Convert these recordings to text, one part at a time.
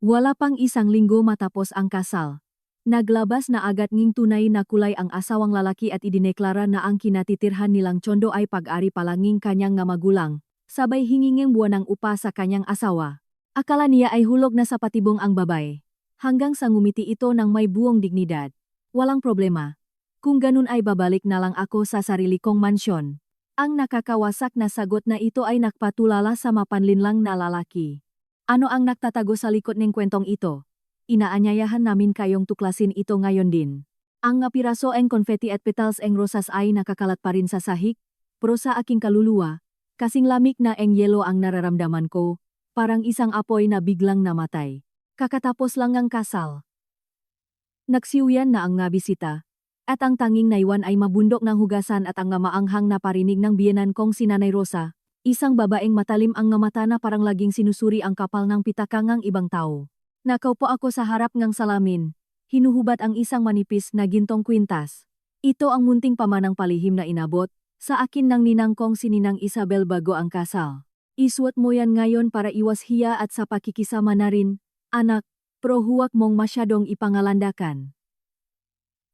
Wala pang isang linggo matapos ang kasal. Naglabas na agad nging tunay na kulay ang asawang lalaki at idineklara na ang kinatitirhan nilang tsondo ay pag-ari palanging kanyang nga magulang, sabay hinginging buwanang upa sa kanyang asawa. Akala niya ay hulog na sa patibong ang babae. Hanggang sa ngumiti ito ng may buong dignidad. Walang problema. Kung ganun ay babalik na lang ako sa sarili kong mansyon. Ang nakakawasak na sagot na ito ay nakpatulala sa mapanlinlang na lalaki. Ano ang nagtatago sa likod ng kwentong ito? Inaanyayahan namin kayong tuklasin ito ngayon din. Ang nga piraso ang confetti at petals ang rosas ay nakakalat pa rin sa sahig, pero sa aking kaluluwa, kasing lamig na ang yelo ang nararamdaman ko, parang isang apoy na biglang namatay. Kakatapos lang ang kasal. Nagsiuyan na ang nga bisita, at ang tanging naiwan ay mabundok ng hugasan at ang nga maanghang na parinig ng biyenan kong si Nanay Rosa. Isang babaeng matalim ang nga mata na parang laging sinusuri ang kapal ng pitakangang ibang tao. Nakaupo ako sa harap ngang salamin. Hinuhubad ang isang manipis na gintong kwintas. Ito ang munting pamanang palihim na inabot sa akin ng ninang kong si Ninang Isabel bago ang kasal. Isuot mo yan ngayon para iwas hiya at sa pakikisama na rin, anak, pero huwag mong masyadong ipangalandakan.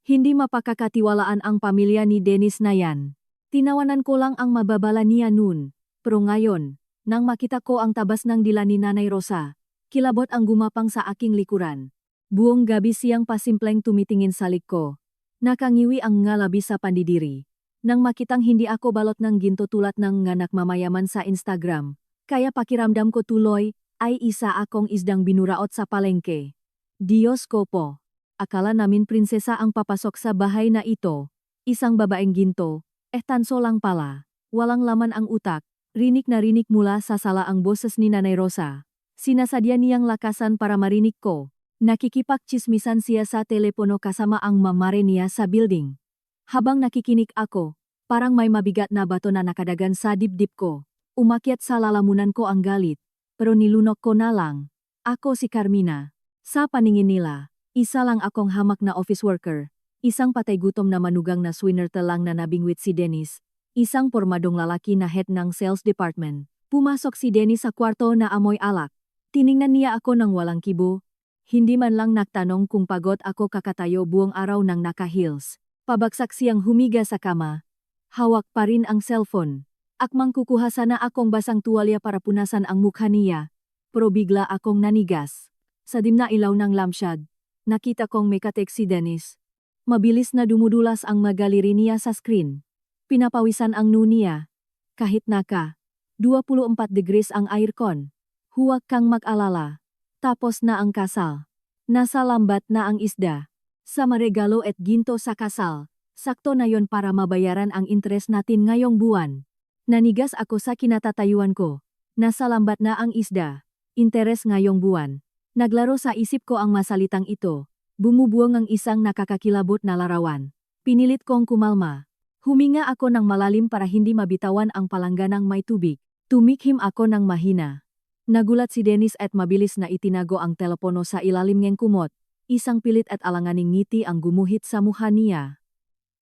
Hindi mapakakatiwalaan ang pamilya ni Dennis na yan. Tinawanan ko lang ang mababala niya noon. Pero ngayon, nang makita ko ang tabas ng dila ni Nanay Rosa, kilabot ang gumapang sa aking likuran. Buong gabi siyang pasimpleng tumitingin sa lik ko. Nakangiwi ang ngalabi sa pandidiri. Nang makitang hindi ako balot ng ginto tulad ng nganak mamayaman sa Instagram, kaya pakiramdam ko tuloy, ay isa akong isdang binuraot sa palengke. Diyos ko po. Akala namin prinsesa ang papasok sa bahay na ito. Isang babaeng ginto, tanso lang pala. Walang laman ang utak. Rinig na rinig mula sa sala ang boses ni Nanay Rosa. Sinasadya niyang lakasan para marinig ko. Nakikipagchismisan siya sa telepono kasama ang mamare niya sa building. Habang nakikinig ako, parang may mabigat na bato na nakadagan sa dibdib ko. Umakyat sa lalamunan ko ang galit, pero nilunok ko na lang. Ako si Carmina. Sa paningin nila, isa lang akong hamak na office worker. Isang patay gutom na manugang na swinerte lang na nabingwit si Dennis. Isang pormadong lalaki na head ng sales department. Pumasok si Dennis sa kwarto na amoy alak. Tiningnan niya ako ng walang kibo. Hindi man lang nagtanong kung pagod ako kakatayo buong araw ng naka-heels. Pabagsak siyang humiga sa kama. Hawak pa rin ang cellphone. Akmang kukuha sana akong basang tuwalya para punasan ang mukha niya. Pero bigla akong nanigas. Sa dim na ilaw ng lampshade, nakita kong may katek si Dennis. Mabilis na dumudulas ang magaliri niya sa screen. Pinapawisan ang niya. Kahit naka 24 degrees ang aircon. Huwag kang mag-alala. Tapos na ang kasal. Nasa lambat na ang isda. Sa maregalo at ginto sa kasal. Sakto na yon para mabayaran ang interes natin ngayong buwan. Nanigas ako sa kinatatayuan ko. Nasa lambat na ang isda. Interes ngayong buwan. Naglaro sa isip ko ang masalitang ito. Bumubuong ang isang nakakakilabot na larawan. Pinilit kong kumalma. Huminga ako ng malalim para hindi mabitawan ang palangganang may tubig. Tumikhim ako ng mahina. Nagulat si Dennis at mabilis na itinago ang telepono sa ilalim ng kumot. Isang pilit at alanganing ngiti ang gumuhit sa mukha niya.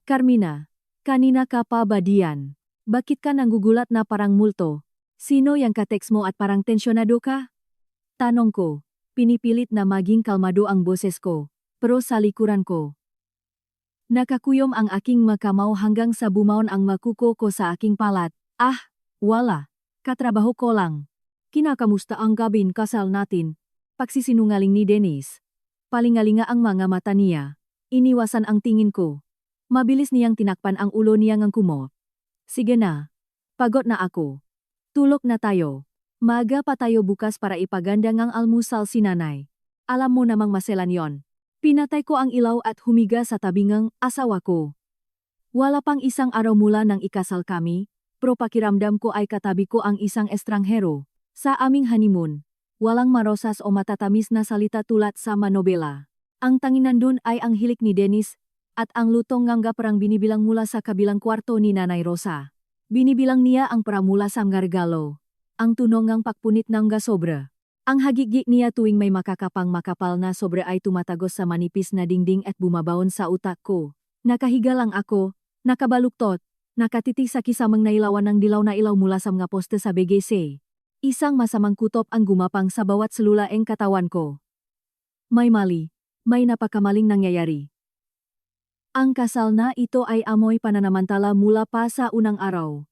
Carmina, kanina ka pa ba diyan? Bakit ka nanggugulat na parang multo? Sino yang ka-text mo at parang tensyonado ka? Tanong ko. Pinipilit na maging kalmado ang boses ko. Pero sa likuran ko. Nakakuyom ang aking makamaw hanggang sa bumaon ang makuko ko sa aking palat. Wala. Katrabaho ko lang. Kinakamusta ang gabing kasal natin? Pagsisinungaling ni Dennis. Palingalinga ang mga mata niya. Iniwasan ang tingin ko. Mabilis niyang tinakpan ang ulo niya ngang kumo. Sige na. Pagod na ako. Tulog na tayo. Maaga pa tayo bukas para ipaganda ngang almusal si nanay. Alam mo namang maselan yon. Pinatay ko ang ilaw at humiga sa tabingang asawa ko. Wala pang isang araw mula nang ikasal kami, pero pakiramdam ko ay katabi ko ang isang estranghero. Sa aming honeymoon, walang marosas o matatamis na salita tulad sa manobela. Ang tanginan dun ay ang hilik ni Dennis, at ang lutong ngangga parang binibilang mula sa kabilang kwarto ni Nanay Rosa. Binibilang niya ang para mula sa mga regalo. Ang tunong ngang pakpunit ng gasobra. Ang hagigik niya tuwing may makakapang makapal na sobre ay tumatagos sa manipis na dingding at bumabaon sa utak ko. Nakahiga lang ako, nakabaluktot, nakatitig sa kisamang nailawan ng dilaw na ilaw mula sa mga poste sa BGC. Isang masamang kutob ang gumapang sa bawat selulaeng katawan ko. May mali. May napakamaling nangyayari. Ang kasal na ito ay amoy pananamantala mula pa sa unang araw.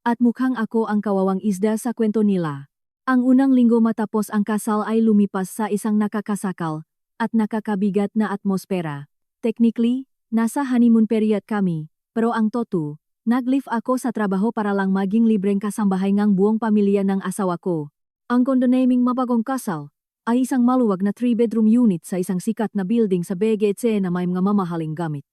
At mukhang ako ang kawawang isda sa kwento nila. Ang unang linggo matapos ang kasal ay lumipas sa isang nakakasakal at nakakabigat na atmosfera. Technically, nasa honeymoon period kami, pero ang totoo, nag-leave ako sa trabaho para lang maging libreng kasambahay ng buong pamilya ng asawa ko. Ang kondo naming mabagong kasal ay isang maluwag na 3-bedroom unit sa isang sikat na building sa BGC na may mga mamahaling gamit.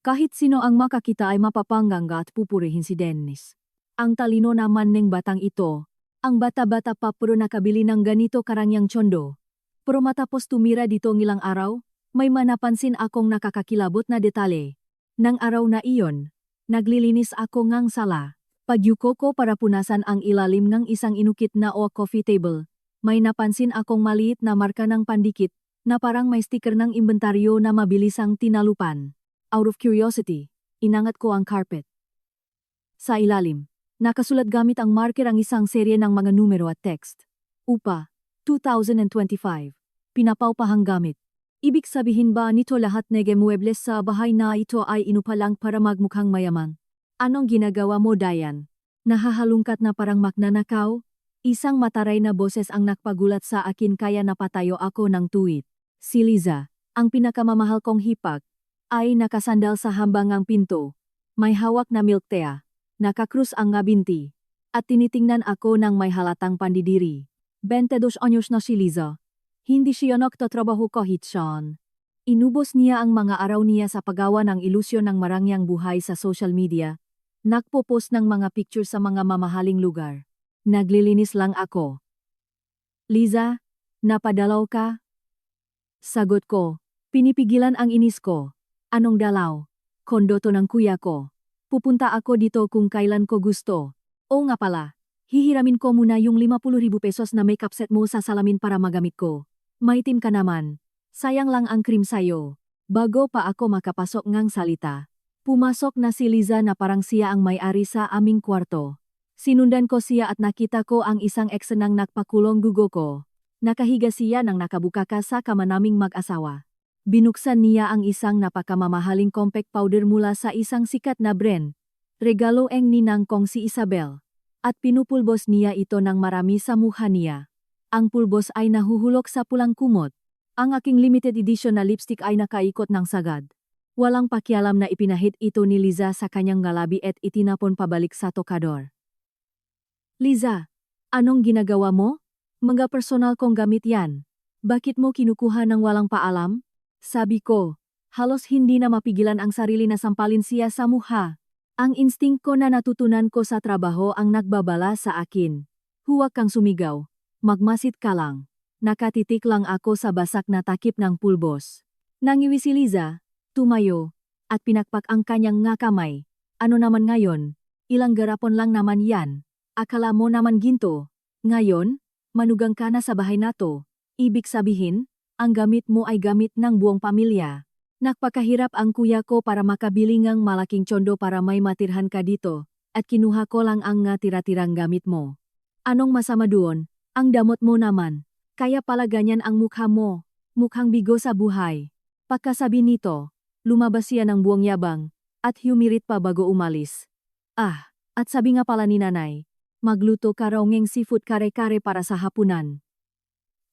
Kahit sino ang makakita ay mapapanganga at pupurihin si Dennis. Ang talino naman ng batang ito. Ang bata-bata pa pero nakabili ng ganito karangyang tsondo. Pero matapos tumira dito ngilang araw, may manapansin akong nakakakilabot na detalye. Nang araw na iyon, naglilinis ako ngang sala. Pagyuko ko para punasan ang ilalim ng isang inukit na oak coffee table. May napansin akong maliit na marka ng pandikit na parang may sticker ng inventaryo na mabilisang tinalupan. Out of curiosity, inangat ko ang carpet. Sa ilalim, nakasulat gamit ang marker ang isang serye ng mga numero at text. Upa, 2025. Pinapaupahang gamit. Ibig sabihin ba nito lahat ng muebles sa bahay na ito ay inupa lang para magmukhang mayaman? Anong ginagawa mo, Diane? Nahahalungkat na parang magnanakaw? Isang mataray na boses ang nakpagulat sa akin kaya napatayo ako ng tuwid. Si Liza, ang pinakamamahal kong hipag, ay nakasandal sa hambangang pinto. May hawak na milk tea, nakakrus ang ngabinti, at tinitingnan ako ng may halatang pandidiri. 22 anyos na si Liza. Hindi siya nagtatrabaho kahit saan. Inubos niya ang mga araw niya sa paggawa ng ilusyon ng marangyang buhay sa social media. Nagpo-post ng mga picture sa mga mamahaling lugar. Naglilinis lang ako. Liza, napadalaw ka? Sagot ko, pinipigilan ang inis ko. Anong dalaw? Kondo to ng kuya ko. Pupunta ako dito kung kailan ko gusto. O nga pala, hihiramin ko muna yung 50,000 pesos na makeup set mo sa salamin para magamit ko. Maitim ka naman. Sayang lang ang cream sayo. Bago pa ako makapasok ngang salita, pumasok na si Liza na parang siya ang may-ari sa aming kwarto. Sinundan ko siya at nakita ko ang isang eksenang nakpakulong gugo ko. Nakahiga siya nang nakabuka ka sa kama naming mag-asawa. Binuksan niya ang isang napakamamahaling compact powder mula sa isang sikat na brand. Regalo ang ninang kong si Isabel. At pinupulbos niya ito ng marami sa mukha niya. Ang pulbos ay nahuhulog sa pulang kumot. Ang aking limited edition na lipstick ay nakaikot ng sagad. Walang pakialam na ipinahit ito ni Liza sa kanyang ngalabi at itinapon pabalik sa tokador. Liza, anong ginagawa mo? Mga personal kong gamit yan. Bakit mo kinukuha ng walang paalam? Sabi ko, halos hindi na mapigilan ang sarili na sampalin siya sa mukha. Ang instinct ko na natutunan ko sa trabaho ang nagbabala sa akin. Huwag kang sumigaw. Magmasid ka lang. Nakatitik lang ako sa basak na takip ng pulbos. Nangiwi si Liza, tumayo, at pinakpak ang kanyang nga kamay. Ano naman ngayon? Ilang garapon lang naman yan. Akala mo naman ginto. Ngayon, manugang ka na sa bahay na to. Ibig sabihin, ang gamit mo ay gamit ng buong pamilya. Nagpakahirap ang kuya ko para makabili ng malaking tsondo para may matirhan ka dito, at kinuha ko lang ang nga tira-tirang gamit mo. Anong masama doon? Ang damot mo naman. Kaya pala ganyan ang mukha mo. Mukhang bigo sa buhay. Pagkasabi nito, lumabas siya ng buong yabang, at humirit pa bago umalis. Ah, at sabi nga pala ni nanay, magluto ka raw ng seafood kare-kare para sa hapunan.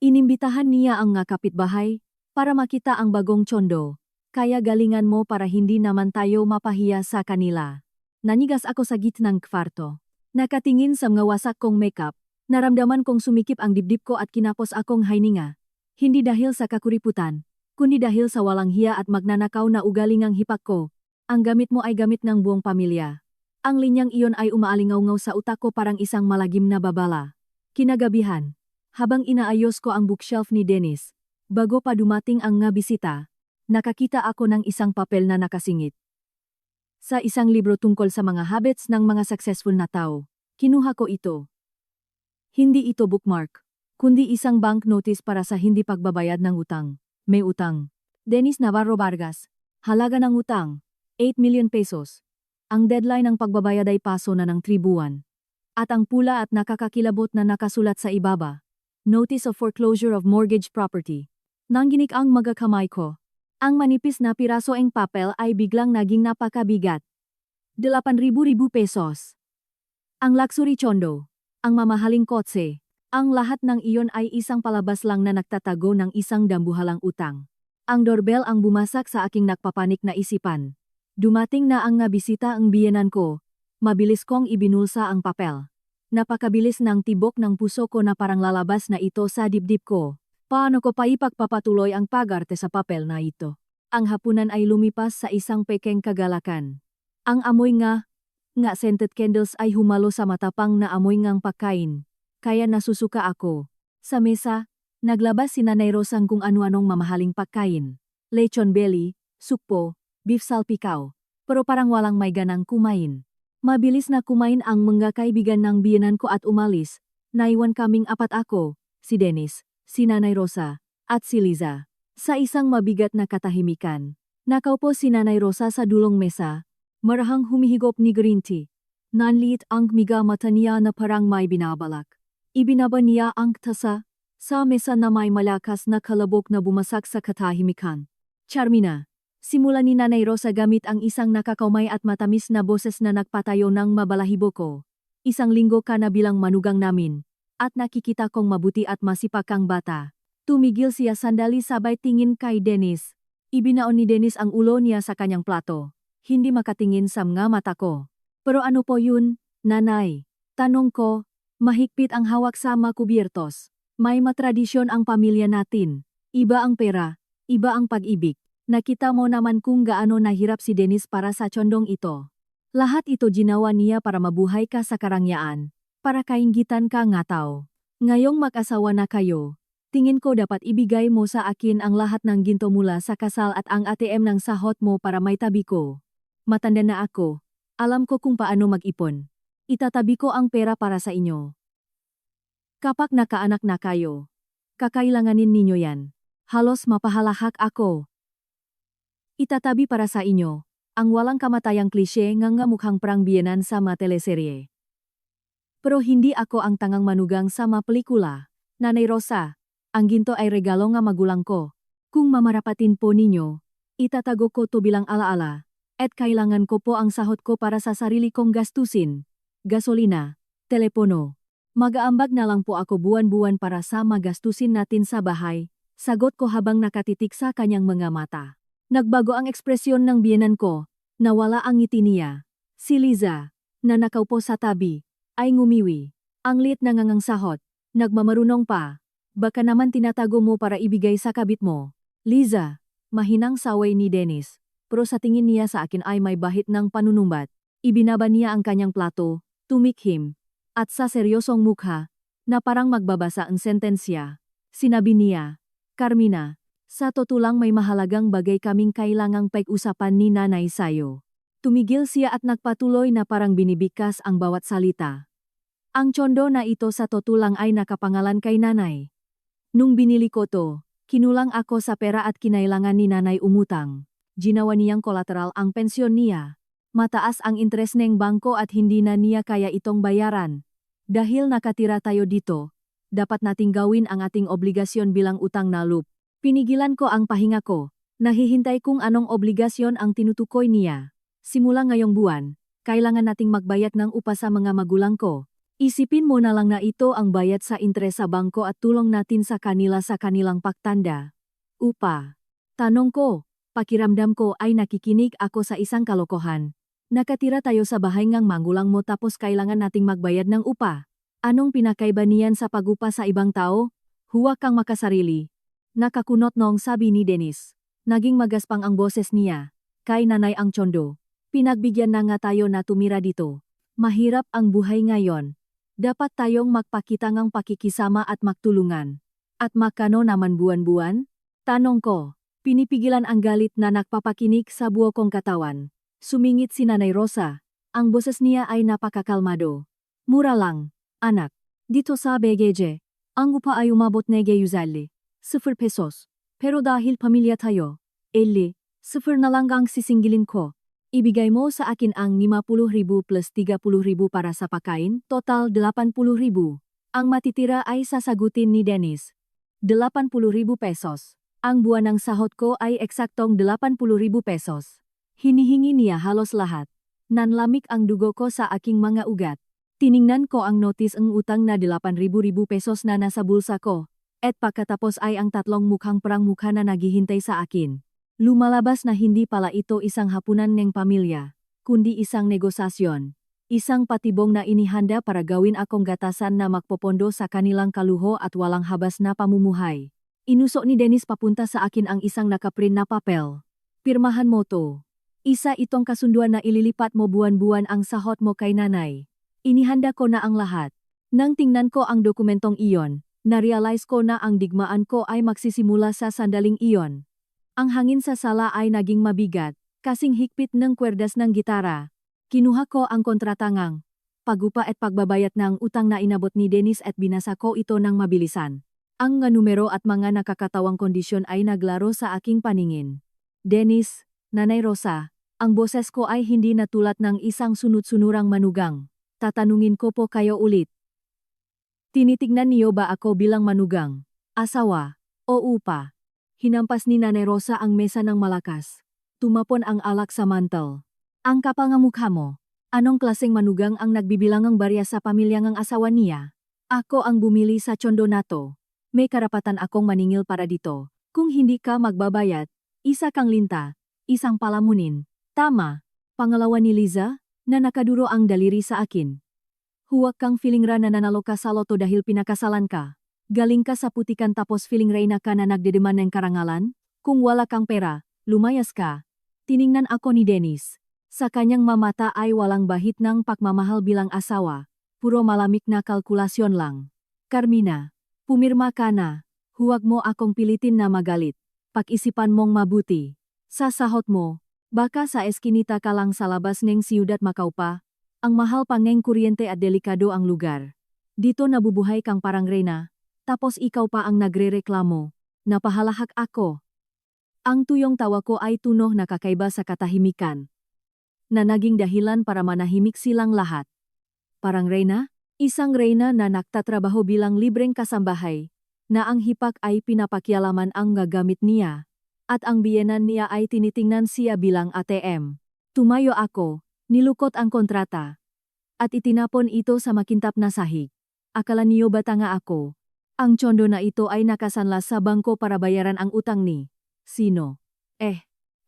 Inimbitahan niya ang nga kapitbahay, para makita ang bagong tsondo. Kaya galingan mo para hindi naman tayo mapahiya sa kanila. Nanigas ako sa gitnang kwarto. Nakatingin sa mga wasak kong makeup. Naramdaman kong sumikip ang dibdib ko at kinapos akong hininga. Hindi dahil sa kakuriputan, kundi dahil sa walang hiya at magnanakaw na ugaling ang hipak ko. Ang gamit mo ay gamit ng buong pamilya. Ang linyang iyon ay umaalingaw-ngaw sa utak ko parang isang malagim na babala. Kinagabihan, habang inaayos ko ang bookshelf ni Dennis, bago pa dumating ang nga bisita, nakakita ako ng isang papel na nakasingit. Sa isang libro tungkol sa mga habits ng mga successful na tao, kinuha ko ito. Hindi ito bookmark, kundi isang bank notice para sa hindi pagbabayad ng utang. May utang. Dennis Navarro Vargas. Halaga ng utang, 8 million pesos. Ang deadline ng pagbabayad ay paso na ng 3 buwan. At ang pula at nakakakilabot na nakasulat sa ibaba. Notice of foreclosure of mortgage property. Nanginig ang mga kamay ko. Ang manipis na piraso ng papel ay biglang naging napakabigat. 8,000 pesos. Ang luxury chondo. Ang mamahaling kotse. Ang lahat ng iyon ay isang palabas lang na nagtatago ng isang dambuhalang utang. Ang doorbell ang bumasak sa aking nakpapanik na isipan. Dumating na ang nabisita ang biyenan ko. Mabilis kong ibinulsa ang papel. Napakabilis ng tibok ng puso ko na parang lalabas na ito sa dibdib ko. Paano ko pa ipagpapatuloy ang pag-arte sa papel na ito? Ang hapunan ay lumipas sa isang pekeng kagalakan. Ang amoy nga scented candles ay humalo sa matapang na amoy ngang pagkain. Kaya nasusuka ako. Sa mesa, naglabas si Nanay Rosang kung ano-anong mamahaling pagkain. Lechon belly, sukpo, beef salpikaw. Pero parang walang may ganang kumain. Mabilis na kumain ang mga kaibigan ng biyenan ko at umalis. Naiwan kaming apat ako, si Dennis, si Nanay Rosa, at si Liza. Sa isang mabigat na katahimikan, nakaupo si Nanay Rosa sa dulong mesa, marahang humihigop ni green tea. Nanliit ang miga mata niya na parang may binabalak. Ibinaba niya ang tasa sa mesa na may malakas na kalabok na bumasak sa katahimikan. Charmina, simula ni Nanay Rosa gamit ang isang nakakaumay at matamis na boses na nagpatayo ng mabalahibo ko. 1 linggo ka na bilang manugang namin. At nakikita kong mabuti at masipag kang bata. Tumigil siya sandali sabay tingin kay Dennis. Ibinaon ni Dennis ang ulo niya sa kanyang plato. Hindi makatingin sa mga mata ko. Pero ano po yun, nanay? Tanong ko, mahigpit ang hawak sa makubiertos. May matradisyon ang pamilya natin. Iba ang pera, iba ang pag-ibig. Nakita mo naman kung gaano nahirap si Dennis para sa tsondong ito. Lahat ito ginawa niya para mabuhay ka sa karangyaan. Para kainggitan ka nga tao. Ngayong mag-asawa na kayo, tingin ko dapat ibigay mo sa akin ang lahat ng ginto mula sa kasal at ang ATM ng sahot mo para may tabi ko. Matanda na ako, alam ko kung paano mag-ipon. Itatabi ko ang pera para sa inyo. Kapag nakaanak na kayo, kakailanganin ninyo yan. Halos mapahalahak ako. Itatabi para sa inyo, ang walang kamatayang klishe nga mukhang prang biyenan sa mga teleserye. Pero hindi ako ang tangang manugang sa mga pelikula. Nanay Rosa, ang ginto ay regalo nga magulang ko. Kung mamarapatin po ninyo, itatago ko to bilang alaala. At kailangan ko po ang sahot ko para sa sarili kong gastusin. Gasolina, telepono. Mag-aambag na lang po ako buwan-buwan para sa magastusin natin sa bahay. Sagot ko habang nakatitik sa kanyang mga mata. Nagbago ang ekspresyon ng biyenan ko. Nawala ang ngiti niya. Si Liza, na nakaupo sa tabi, ay ngumiwi. Ang liit na ngangang sahot, nagmamarunong pa. Baka naman tinatago mo para ibigay sa kabit mo. Liza, mahinang saway ni Dennis. Pero sa tingin niya sa akin ay may bahit ng panunumbat. Ibinaba niya ang kanyang plato, tumikhim. At sa seryosong mukha, na parang magbabasa ang sentensya. Sinabi niya, Carmina, sa totoo lang may mahalagang bagay kaming kailangang pag-usapan ni nanay sayo. Tumigil siya at nagpatuloy na parang binibikas ang bawat salita. Ang tsondo na ito sa totoo lang ay nakapangalan kay nanay. Nung binili ko to, kinulang ako sa pera at kinailangan ni nanay umutang. Ginawa niyang kolateral ang pensyon niya. Mataas ang interes ng bangko at hindi na niya kaya itong bayaran. Dahil nakatira tayo dito, dapat nating gawin ang ating obligasyon bilang utang na loob. Pinigilan ko ang pahinga ko. Nahihintay kung anong obligasyon ang tinutukoy niya. Simula ngayong buwan, kailangan nating magbayad ng upa sa mga magulang ko. Isipin mo na lang na ito ang bayad sa interes sa bangko at tulong natin sa kanila sa kanilang pagtanda. Upa. Tanong ko, pakiramdam ko ay nakikinig ako sa isang kalokohan. Nakatira tayo sa bahay ngang magulang mo tapos kailangan nating magbayad ng upa. Anong pinakaiba niyan sa pagupa sa ibang tao? Huwag kang makasarili. Nakakunot nong sabi ni Dennis. Naging magaspang ang boses niya. Kay nanay ang tsondo. Pinagbigyan na nga tayo na tumira dito. Mahirap ang buhay ngayon. Dapat tayong magpakita ngang pakikisama at magtulungan. At makano naman buwan-buwan? Tanong ko. Pinipigilan ang galit na nagpapakinig sa buo kong katawan. Sumingit si Nanay Rosa. Ang boses niya ay napakakalmado. Mura lang, anak. Dito sa BGG, ang upa ay umabot na gayuzali. 0 pesos. Pero dahil pamilya tayo, 0 na lang ang sisingilin ko. Ibigay mo sa akin ang 50,000 plus 30,000 para sa pagkain, total 80,000. Ang matitira ay sasagutin ni Dennis. 80,000 pesos. Ang buwan ng sahod ko ay eksaktong 80,000 pesos. Hinihingi niya halos lahat. Nanlamig ang dugo ko sa aking mga ugat. Tiningnan ko ang notis ng utang na 8,000 pesos na nasa bulsa ko. At pagkatapos ay ang tatlong mukhang perang mukha na naghihintay sa akin. Lumalabas na hindi pala ito isang hapunan ng pamilya, kundi isang negosasyon. Isang patibong na inihanda para gawin akong gatasan na magpopondo sa kanilang kaluho at walang habas na pamumuhay. Inusok ni Dennis papunta sa akin ang isang nakaprint na papel. Pirmahan mo to. Isa itong kasunduan na ililipat mo buwan-buwan ang sahod mo kay nanay. Inihanda ko na ang lahat. Nang tingnan ko ang dokumentong iyon, na-realize ko na ang digmaan ko ay magsisimula sa sandaling iyon. Ang hangin sa sala ay naging mabigat, kasing higpit ng kwerdas ng gitara. Kinuha ko ang kontratangang pagupa at pagbabayad ng utang na inabot ni Dennis at binasa ko ito ng mabilisan. Ang mga numero at mga nakakatawang kondisyon ay naglaro sa aking paningin. Dennis, Nanay Rosa, ang boses ko ay hindi natulad ng isang sunod-sunurang manugang. Tatanungin ko po kayo ulit. Tinitignan niyo ba ako bilang manugang, asawa, o upa? Hinampas ni Nanay Rosa ang mesa ng malakas. Tumapon ang alak sa mantel. Ang kapal ng mukha mo. Anong klaseng manugang ang nagbibilangang barya sa pamilyang ang asawa niya? Ako ang bumili sa tsondo na to. May karapatan akong maningil para dito. Kung hindi ka magbabayad, isa kang linta, isang palamunin. Tama. Pangalawa ni Liza, na nakaduro ang daliri sa akin. Huwag kang feeling ra na nanalo ka sa loto dahil pinakasalan ka. Galing ka sa putikan tapos feeling reyna ka na nagdedeman ng karangalan? Kung wala kang pera, lumayas ka. Tiningnan ako ni Dennis. Sa kanyang mamata ay walang bahit ng pagmamahal bilang asawa. Puro malamig na kalkulasyon lang. Carmina, pumirma ka na. Huwag mo akong pilitin na magalit. Pag-isipan mong mabuti. Sa sahod mo, baka sa eskinita ka lang sa labas ng siyudad Macau pa. Ang mahal pa ng kuryente at delikado ang lugar. Dito nabubuhay kang parang reyna. Tapos ikaw pa ang nagrereklamo. Napahalahak ako. Ang tuyong tawa ko ay tunog na kakaiba sa katahimikan. Na naging dahilan para manahimik silang lahat. Parang reyna? Isang reyna na nagtatrabaho bilang libreng kasambahay, na ang hipak ay pinapakialaman ang gagamit niya, at ang biyenan niya ay tinitingnan siya bilang ATM. Tumayo ako, nilukot ang kontrata, at itinapon ito sa makintap na sahig. Akala niyo ba tanga ako? Ang tsondo na ito ay nakasanla sa bangko para bayaran ang utang ni sino?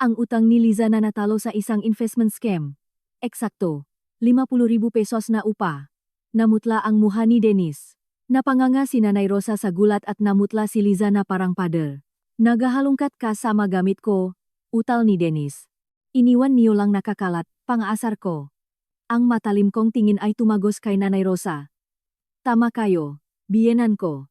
Ang utang ni Liza na natalo sa isang investment scam. Eksakto, 50,000 pesos na upa. Namutla ang muha ni Dennis. Napanganga si Nanay Rosa sa gulat at namutla si Liza na parang pader. Nagahalungkat ka sa magamit ko, utal ni Dennis. Iniwan niyo lang nakakalat, pang-aasar ko. Ang matalim kong tingin ay tumagos kay Nanay Rosa. Tama kayo, biyenan ko.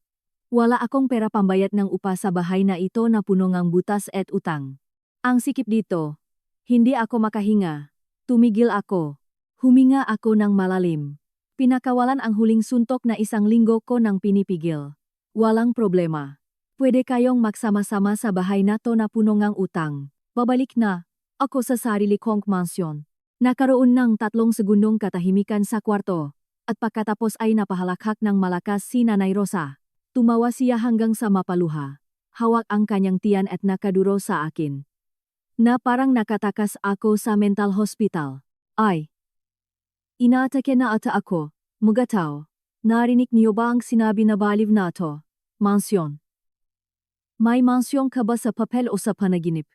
Wala akong pera pambayad ng upa sa bahay na ito na puno ng butas at utang. Ang sikip dito. Hindi ako makahinga. Tumigil ako. Huminga ako ng malalim. Pinakawalan ang huling suntok na 1 linggo ko nang pinipigil. Walang problema. Pwede kayong magsama-sama sa bahay na to na puno ng utang. Babalik na ako sa sarili kong mansyon. Nakaroon ng 3 segundong katahimikan sa kwarto. At pagkatapos ay napahalakhak ng malakas si Nanay Rosa. Tumawa siya hanggang sa mapaluha. Hawak ang kanyang tiyan at nakaduro sa akin. Na parang nakatakas ako sa mental hospital. Ay! Inaatake na ata ako, mugataw. Narinig niyo ba ang sinabi na baliw na to? Mansyon. May mansyon ka ba sa papel o sa panaginip?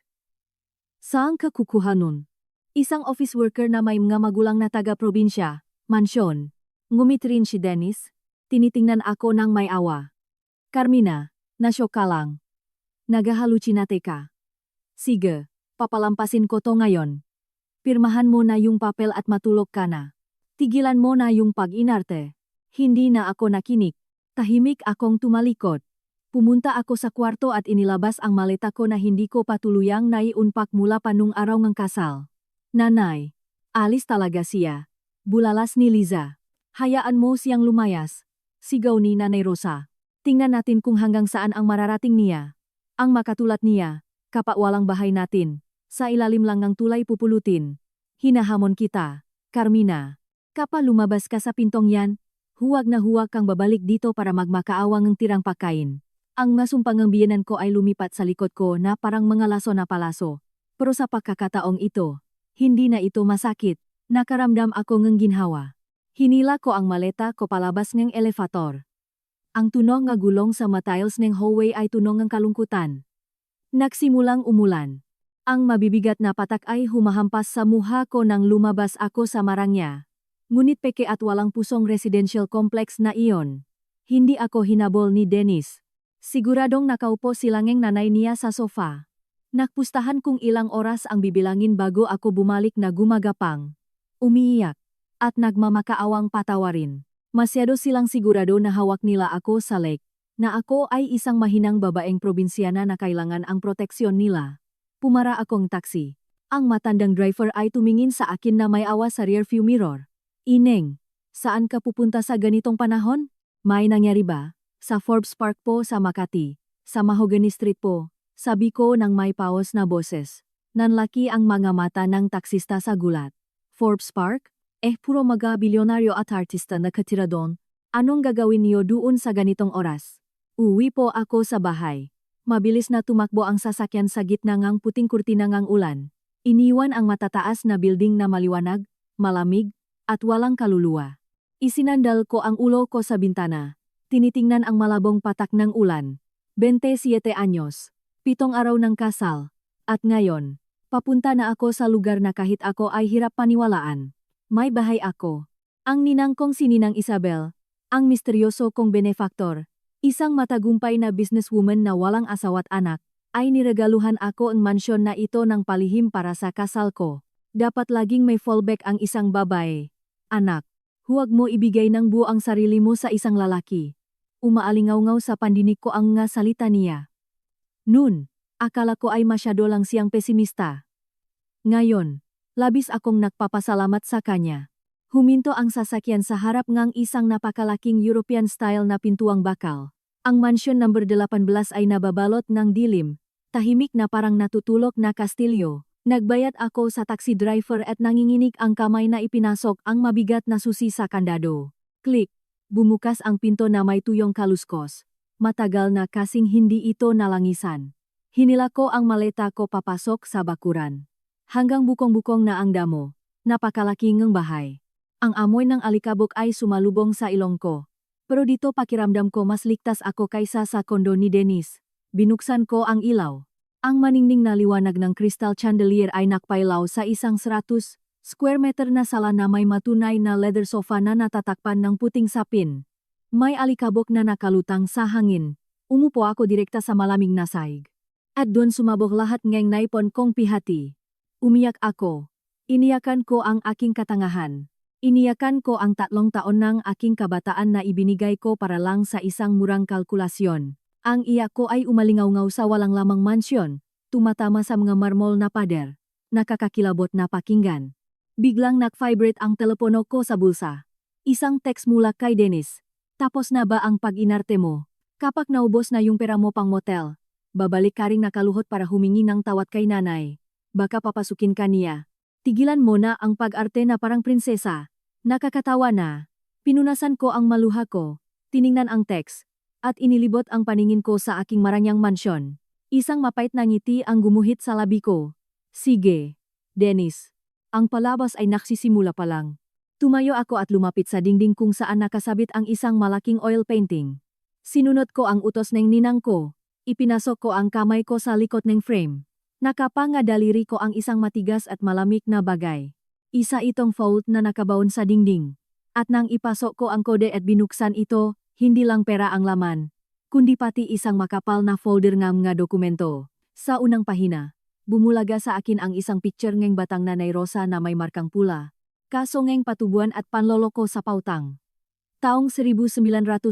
Saan ka kukuha nun? Isang office worker na may mga magulang na taga-probinsya, mansyon. Ngumiti rin si Dennis. Tinitingnan ako ng may awa. Carmina, nasyok ka lang. Nagahalucinate ka. Sige. Papalampasin ko to ngayon. Pirmahan mo na yung papel at matulog ka na. Tigilan mo na yung pag-inarte. Hindi na ako nakinig. Tahimik akong tumalikod. Pumunta ako sa kwarto at inilabas ang maleta ko na hindi ko patuluyang naiunpak mula pa nung araw ng kasal. Nanay, alis talaga siya. Bulalas ni Liza. Hayaan mo siyang lumayas. Sigaw ni Nanay Rosa. Tingnan natin kung hanggang saan ang mararating niya. Ang makatulad niya, kapag walang bahay natin. Sa ilalim lang ng tulay pupulutin. Hinahamon kita, Carmina. Kapag lumabas ka sa pintong yan, huwag na huwag kang babalik dito para magmakaawang ng tirang pagkain. Ang masumpangang biyenan ko ay lumipat sa likod ko na parang mga laso na palaso. Pero sa pagkakataong ito, hindi na ito masakit. Nakaramdam ako ng ginhawa. Hinila ko ang maleta ko palabas ng elevator. Ang tunog nga gulong sa matiles ng hallway ay tunog ng kalungkutan. Nagsimulang umulan. Ang mabibigat na patak ay humahampas sa muha ko nang lumabas ako sa marangya. Ngunit peke at walang pusong residential complex na iyon. Hindi ako hinabol ni Dennis. Siguradong nakaupo silangeng nanay niya sa sofa. Nakpustahan kung ilang oras ang bibilangin bago ako bumalik na gumagapang. Umiiyak. At nagmamakaawang patawarin. Masyado silang sigurado na hawak nila ako sa leg. Na ako ay isang mahinang babaeng probinsyana na kailangan ang proteksyon nila. Pumara akong taksi. Ang matandang driver ay tumingin sa akin na may awa sa rearview mirror. Ineng, saan ka pupunta sa ganitong panahon? May nangyari ba? Sa Forbes Park po sa Makati. Sa Mahogany Street po. Sabi ko ng may paos na boses. Nanlaki ang mga mata ng taksista sa gulat. Forbes Park? Puro mga bilyonaryo at artista nakatira doon. Anong gagawin niyo doon sa ganitong oras? Uwi po ako sa bahay. Mabilis na tumakbo ang sasakyan sa gitna ng puting kurtina ng ulan. Iniwan ang matataas na building na maliwanag, malamig, at walang kaluluwa. Isinandal ko ang ulo ko sa bintana. Tinitingnan ang malabong patak ng ulan. 27 anyos. 7 araw ng kasal. At ngayon, papunta na ako sa lugar na kahit ako ay hirap paniwalaan. May bahay ako. Ang ninang kong si Ninang Isabel. Ang misteryoso kong benefactor. Isang matagumpay na businesswoman na walang asawa't anak. Ay niregaluhan ako ang mansyon na ito ng palihim para sa kasal ko. Dapat laging may fallback ang isang babae. Anak, huwag mo ibigay ng buo ang sarili mo sa isang lalaki. Umaalingaw-ngaw sa pandinig ko ang nga salita niya. Noon, akala ko ay masyado lang siyang pesimista. Ngayon, labis akong nagpapasalamat sa kanya. Huminto ang sasakyan sa harap ng isang napakalaking European-style na pintuang bakal. Ang mansyon number 18 ay nababalot ng dilim, tahimik na parang natutulog na kastilyo. Nagbayad ako sa taxi driver at nanginginig ang kamay na ipinasok ang mabigat na susi sa kandado. Click! Bumukas ang pinto na may tuyong kaluskos. Matagal na kasing hindi ito nalangisan. Hinila ko ang maleta ko papasok sa bakuran. Hanggang bukong-bukong na ang damo. Napakalaking ng bahay. Ang amoy ng alikabok ay sumalubong sa ilong ko. Pero dito pakiramdam ko mas ligtas ako kaysa sa kondo ni Dennis. Binuksan ko ang ilaw. Ang maningning na liwanag ng crystal chandelier ay nakpailaw sa isang 100 square meter na sala na may matunay na leather sofa na natatakpan ng puting sapin. May alikabok na nakalutang sa hangin. Umupo ako direkta sa malamig na sahig. At doon sumabog lahat ng naipon kong pihati. Umiyak ako. Iniyakan ko ang aking katangahan. Iniyakan ko ang 3 taon ng aking kabataan na ibinigay ko para lang sa isang murang kalkulasyon. Ang iyak ko ay umalingaw-ngaw sa walang lamang mansyon, tumatama sa mga marmol na pader. Nakakakilabot na pakinggan. Biglang nag-vibrate ang telepono ko sa bulsa. Isang text mula kay Dennis. Tapos na ba ang pag-inarte mo? Kapag naubos na yung pera mo pang motel, babalik ka ring nakaluhot para humingi ng tawad kay nanay. Baka papasukin ka niya. Tigilan mo na ang pag-arte na parang prinsesa. Nakakatawa na. Pinunasan ko ang maluha ko, tiningnan ang text, at inilibot ang paningin ko sa aking maranyang mansyon. Isang mapait na ngiti ang gumuhit sa labi ko. Sige, Dennis. Ang palabas ay nagsisimula pa lang. Tumayo ako at lumapit sa dingding kung saan nakasabit ang isang malaking oil painting. Sinunod ko ang utos ng ninang ko. Ipinasok ko ang kamay ko sa likod ng frame. Nakapangadaliri ko ang isang matigas at malamig na bagay. Isa itong vault na nakabaon sa dingding. At nang ipasok ko ang kode at binuksan ito, hindi lang pera ang laman, kundi pati isang makapal na folder ng mga dokumento. Sa unang pahina, bumulaga sa akin ang isang picture ng batang Nanay Rosa na may markang pula. Kaso ng patubuan at panloloko sa pautang. Taong 1950.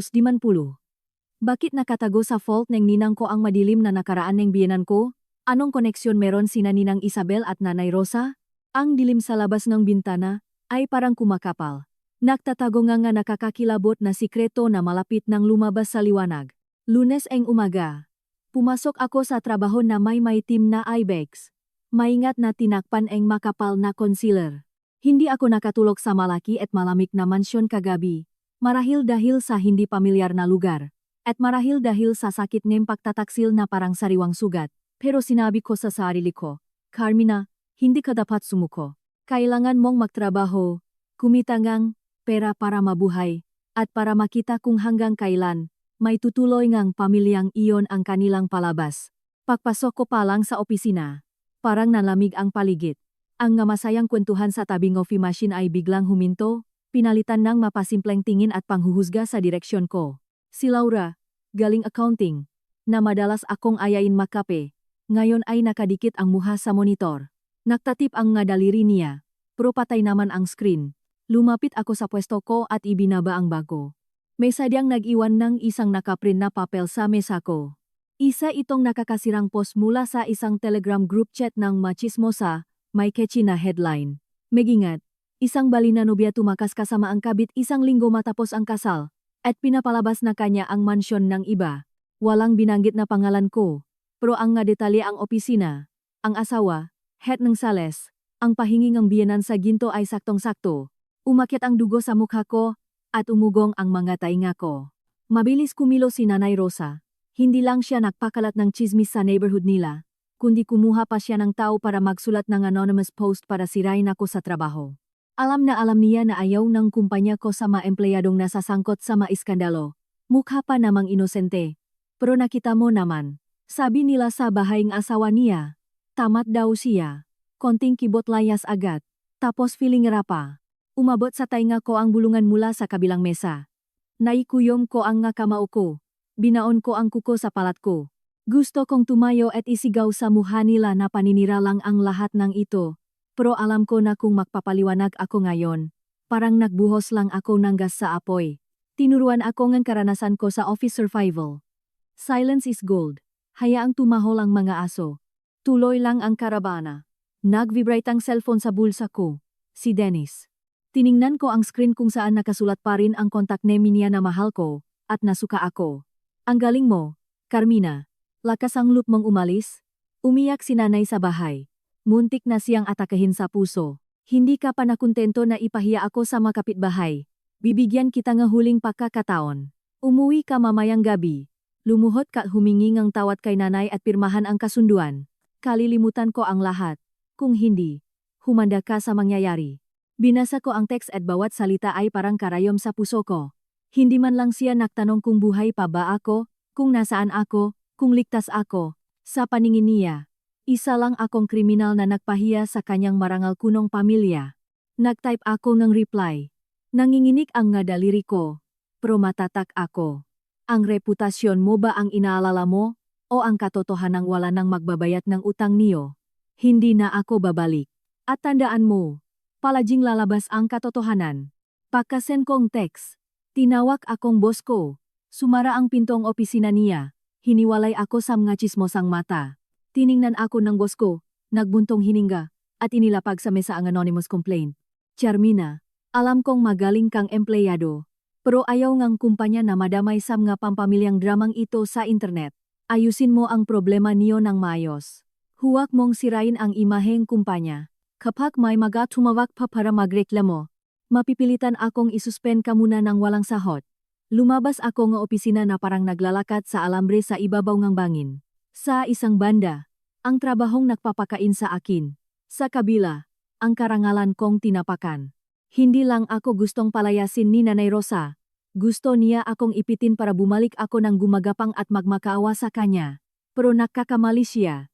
Bakit nakatago sa vault ng ninang ko ang madilim na nakaraan ng biyenan ko? Anong koneksyon meron sina Ninang Isabel at Nanay Rosa? Ang dilim sa labas ng bintana ay parang kumakapal. Nagtatago nga nakakakilabot na sikreto na malapit nang lumabas sa liwanag. Lunes ang umaga. Pumasok ako sa trabaho na may maitim na eye bags. Maingat na tinakpan ang makapal na concealer. Hindi ako nakatulog sa malaki at malamig na mansyon kagabi. Marahil dahil sa hindi pamilyar na lugar. At marahil dahil sa sakit ng pagtataksil na parang sariwang sugat, pero sinabi ko sa sarili ko, Carmina, hindi ka dapat sumuko. Kailangan mong magtrabaho, kumita ngang pera para mabuhay, at para makita kung hanggang kailan, may tutuloy ngang pamilyang iyon ang kanilang palabas. Pagpasok ko pa lang sa opisina, parang nalamig ang paligid. Ang masayang kwentuhan sa tabing coffee machine ay biglang huminto, pinalitan ng mapasimpleng tingin at panghuhusga sa direksyon ko. Si Laura, galing accounting, na madalas akong ayain makape, ngayon ay nakadikit ang muha sa monitor. Naktatip ang daliri niya, pero patay naman ang screen. Lumapit ako sa pwesto ko at ibinaba ang bago. May sadyang nag-iwan ng isang nakaprint na papel sa mesa ko. Isa itong nakakasirang post mula sa isang Telegram group chat ng machismosa, may catchy na headline. Megingat, isang bali na nobya tumakas kasama ang kabit isang linggo matapos ang kasal, at pinapalabas na kanya ang mansyon ng iba. Walang binanggit na pangalan ko, pero ang detalye ang opisina, ang asawa, head ng sales, ang pahingi ng biyenan sa ginto ay saktong-sakto. Umakyat ang dugo sa mukha ko, at umugong ang mga tainga ko. Mabilis kumilo si Nanay Rosa. Hindi lang siya nagpakalat ng chismis sa neighborhood nila, kundi kumuha pa siya ng tao para magsulat ng anonymous post para sirain ako sa trabaho. Alam na alam niya na ayaw ng kumpanya ko sa mga empleyadong nasasangkot sa mga iskandalo. Mukha pa namang inosente. Pero nakita mo naman, sabi nila sa bahay ng asawa niya. Tamat daw siya. Konting kibot layas agad. Tapos feeling rapa. Umabot sa tainga ko ang bulungan mula sa kabilang mesa. Naikuyom ko ang kamao ko. Binaon ko ang kuko sa palat ko. Gusto kong tumayo at isigaw sa mukha nila na paninira lang ang lahat ng ito. Pero alam ko na kung magpapaliwanag ako ngayon, parang nagbuhos lang ako ng gas sa apoy. Tinuruan ako ng karanasan ko sa office survival. Silence is gold. Hayaang tumahol ang mga aso. Tuloy lang ang karabana. Nag-vibrate ang cellphone sa bulsa ko. Si Dennis. Tiningnan ko ang screen kung saan nakasulat pa rin ang contact name niya na mahal ko, at nasuka ako. Ang galing mo, Carmina. Lakas ang loop mong umalis. Umiyak si nanay sa bahay. Muntik na siyang atakahin sa puso. Hindi ka pa nakontento na ipahiya ako sa mga kapitbahay. Bibigyan kita ng huling pagkakataon. Umuwi ka mamayang gabi. Lumuhod ka humingi ng tawad kay nanay at pirmahan ang kasunduan. Kalilimutan ko ang lahat. Kung hindi, humanda ka sa mangyayari. Binasa ko ang text at bawat salita ay parang karayom sa puso ko. Hindi man lang siya nagtanong kung buhay pa ba ako, kung nasaan ako, kung ligtas ako. Sa paningin niya, isa lang akong kriminal na nagpahiya sa kanyang marangal kunong pamilya. Nagtype ako ng reply. Nanginginig ang daliri ko. Pero matatak ako. Ang reputasyon mo ba ang inaalala mo? O ang katotohanang wala nang magbabayad ng utang niyo? Hindi na ako babalik. At tandaan mo, palaging lalabas ang katotohanan. Pagkasen kong text, tinawag akong boss ko. Sumara ang pintong opisina niya. Hiniwalay ako sa mga chismosang mata. Tiningnan ako ng boss ko, nagbuntong hininga, at inilapag sa mesa ang anonymous complaint. Carmina, alam kong magaling kang empleyado, pero ayaw ngang kumpanya na madamay sa mga pampamilyang dramang ito sa internet. Ayusin mo ang problema niyo ng maayos. Huwag mong sirain ang imaheng kumpanya. Kapag may tumawag pa para magreklamo, mapipilitan akong isuspend ka muna ng walang sahot. Lumabas ako ng opisina na parang naglalakad sa alambre sa ibabaw ng bangin. Sa isang banda, ang trabahong nagpapakain sa akin. Sa kabila, ang karangalan kong tinapakan. Hindi lang ako gustong palayasin ni Nanay Rosa. Gusto niya akong ipitin para bumalik ako ng gumagapang at magmakaawa sa kanya. Pero nakakamali siya.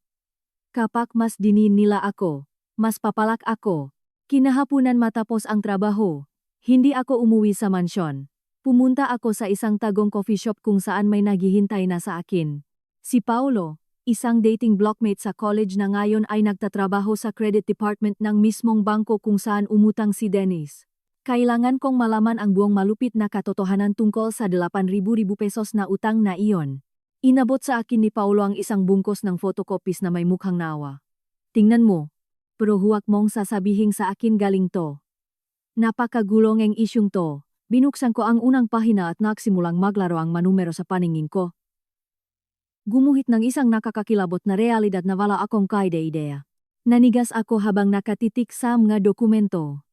Kapag mas dinin nila ako, mas papalak ako. Kinahapunan matapos ang trabaho, hindi ako umuwi sa mansyon. Pumunta ako sa isang tagong coffee shop kung saan may naghihintay na sa akin. Si Paulo, isang dating blockmate sa college na ngayon ay nagtatrabaho sa credit department ng mismong bangko kung saan umutang si Dennis. Kailangan kong malaman ang buong malupit na katotohanan tungkol sa 8,000 pesos na utang na iyon. Inabot sa akin ni Paulo ang isang bungkos ng photocopies na may mukhang nawa. Tingnan mo, pero huwag mong sasabihing sa akin galing to. Napakagulong ang isyung to. Binuksan ko ang unang pahina at nagsimulang maglaro ang manumero sa paningin ko. Gumuhit ng isang nakakakilabot na realidad na wala akong kaide-ideya. Nanigas ako habang nakatitik sa mga dokumento.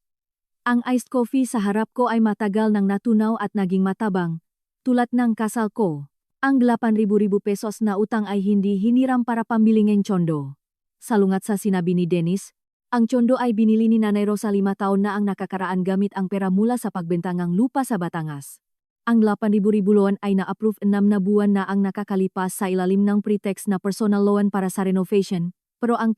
Ang iced coffee sa harap ko ay matagal nang natunaw at naging matabang, tulad ng kasal ko. Ang 8,000 pesos na utang ay hindi hiniram para pambili ng tsondo. Salungat sa sinabi ni Dennis, ang tsondo ay binili ni Nanay Rosa 5 taon na ang nakakaraan gamit ang pera mula sa pagbenta ng lupa sa Batangas. Ang 8,000 loan ay na-approve 6 na buwan na ang nakakalipas sa ilalim ng pretext na personal loan para sa renovation, pero ang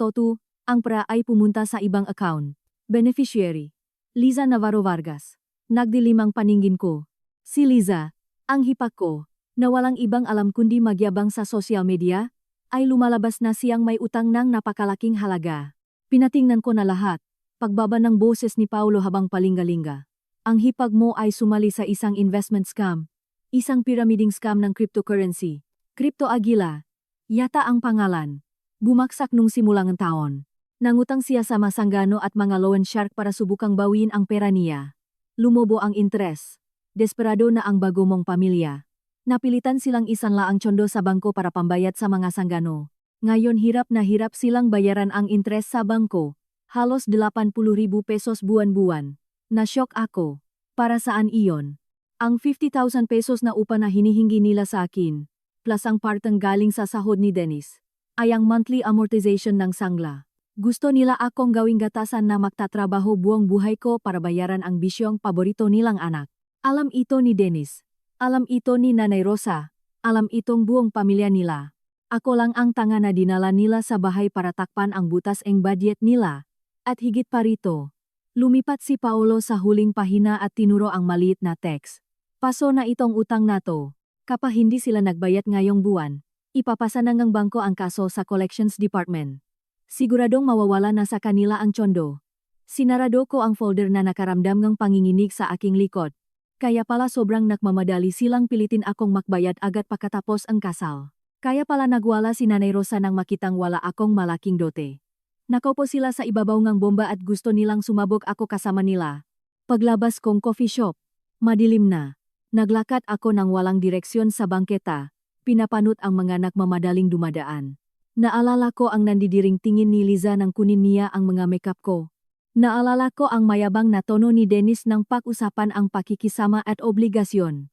ang pera ay pumunta sa ibang account. Beneficiary: Liza Navarro Vargas. Nagdilim ang paningin ko. Si Liza, ang hipak ko, na walang ibang alam kundi magyabang sa social media, ay lumalabas na siyang may utang ng napakalaking halaga. Pinatingnan ko na lahat, pagbaba ng boses ni Paulo habang palingalinga. Ang hipag mo ay sumali sa isang investment scam, isang pyramiding scam ng cryptocurrency. Crypto Agila, yata ang pangalan. Bumaksak nung simulang taon. Nangutang siya sa masanggano at mga loan shark para subukang bawin ang pera niya. Lumobo ang interes. Desperado na ang bago mong pamilya. Napilitan silang isanla ang tsondo sa bangko para pambayad sa mga sanggano. Ngayon hirap na hirap silang bayaran ang interes sa bangko. Halos 80,000 pesos buwan-buwan. Nasyok ako. Para saan iyon? Ang 50,000 pesos na upa na hinihingi nila sa akin, plus ang parteng galing sa sahod ni Dennis, ay ang monthly amortization ng sangla. Gusto nila akong gawing gatasan na magtatrabaho buong buhay ko para bayaran ang bisyong paborito nilang anak. Alam ito ni Dennis. Alam ito ni Nanay Rosa. Alam itong buong pamilya nila. Ako lang ang tanga na dinala nila sa bahay para takpan ang butas ng budget nila. At higit pa rito, lumipat si Paulo sa huling pahina at tinuro ang maliit na text. Paso na itong utang na to. Kapag hindi sila nagbayad ngayong buwan, ipapasa ng bangko ang kaso sa collections department. Siguradong mawawala na sa kanila ang tsondo. Sinarado ko ang folder na nakaramdam ng panginginig sa aking likod. Kaya pala sobrang nakmamadali silang pilitin akong makbayad agad pagkatapos ang kasal. Kaya pala nagwala si Nanay Rosa nang makitang wala akong malaking dote. Nakaupo sila sa ibabaw ng bomba at gusto nilang sumabog ako kasama nila. Paglabas kong coffee shop, madilim na. Naglakad ako ng walang direksyon sa bangketa, pinapanot ang mga nagmamadaling dumadaan. Naalala ko ang nandidiring tingin ni Liza nang kunin niya ang mga makeup ko. Naalala ko ang mayabang na tono ni Dennis nang pag-usapan ang pakikisama at obligasyon.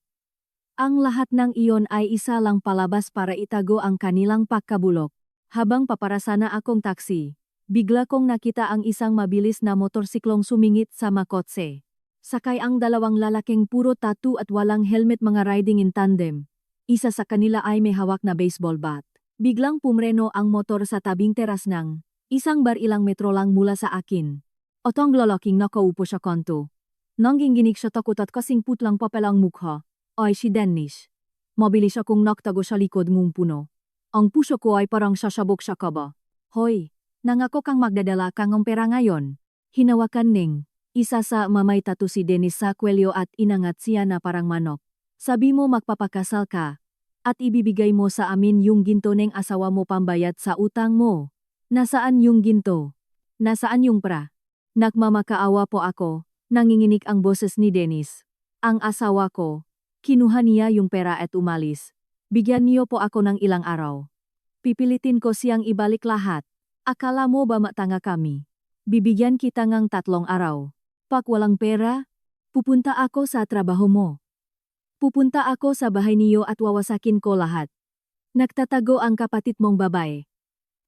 Ang lahat ng iyon ay isa lang palabas para itago ang kanilang pagkabulok. Habang paparasana akong taksi, bigla kong nakita ang isang mabilis na motorsiklong sumingit sa makotse. Sakay ang dalawang lalaking puro tattoo at walang helmet, mga riding in tandem. Isa sa kanila ay may hawak na baseball bat. Biglang pumreno ang motor sa tabing teras ng isang bar ilang metro lang mula sa akin. Otong lalaking nakaupo sa kanto. Nangginginig siya takot at kasing putlang papel ang mukha. Ay si Dennis. Mabilis akong naktago sa likod mong puno. Ang puso ko ay parang sasabog sa kaba. Hoy, nangako kang magdadala kang ng pera ngayon. Hinawakan ning isa sa mamay tattoo si Dennis sa kwelyo at inangat siya na parang manok. Sabi mo magpapakasal ka at ibibigay mo sa amin yung ginto ng asawa mo pambayad sa utang mo. Nasaan yung ginto? Nasaan yung pra? Nagmamakaawa po ako, nanginginig ang boses ni Dennis. Ang asawa ko. Kinuha niya yung pera at umalis. Bigyan niyo po ako ng ilang araw. Pipilitin ko siyang ibalik lahat. Akala mo ba matanga kami? Bibigyan kita ng 3 araw. Pag walang pera, pupunta ako sa trabaho mo. Pupunta ako sa bahay niyo at wawasakin ko lahat. Nagtatago ang kapatid mong babae.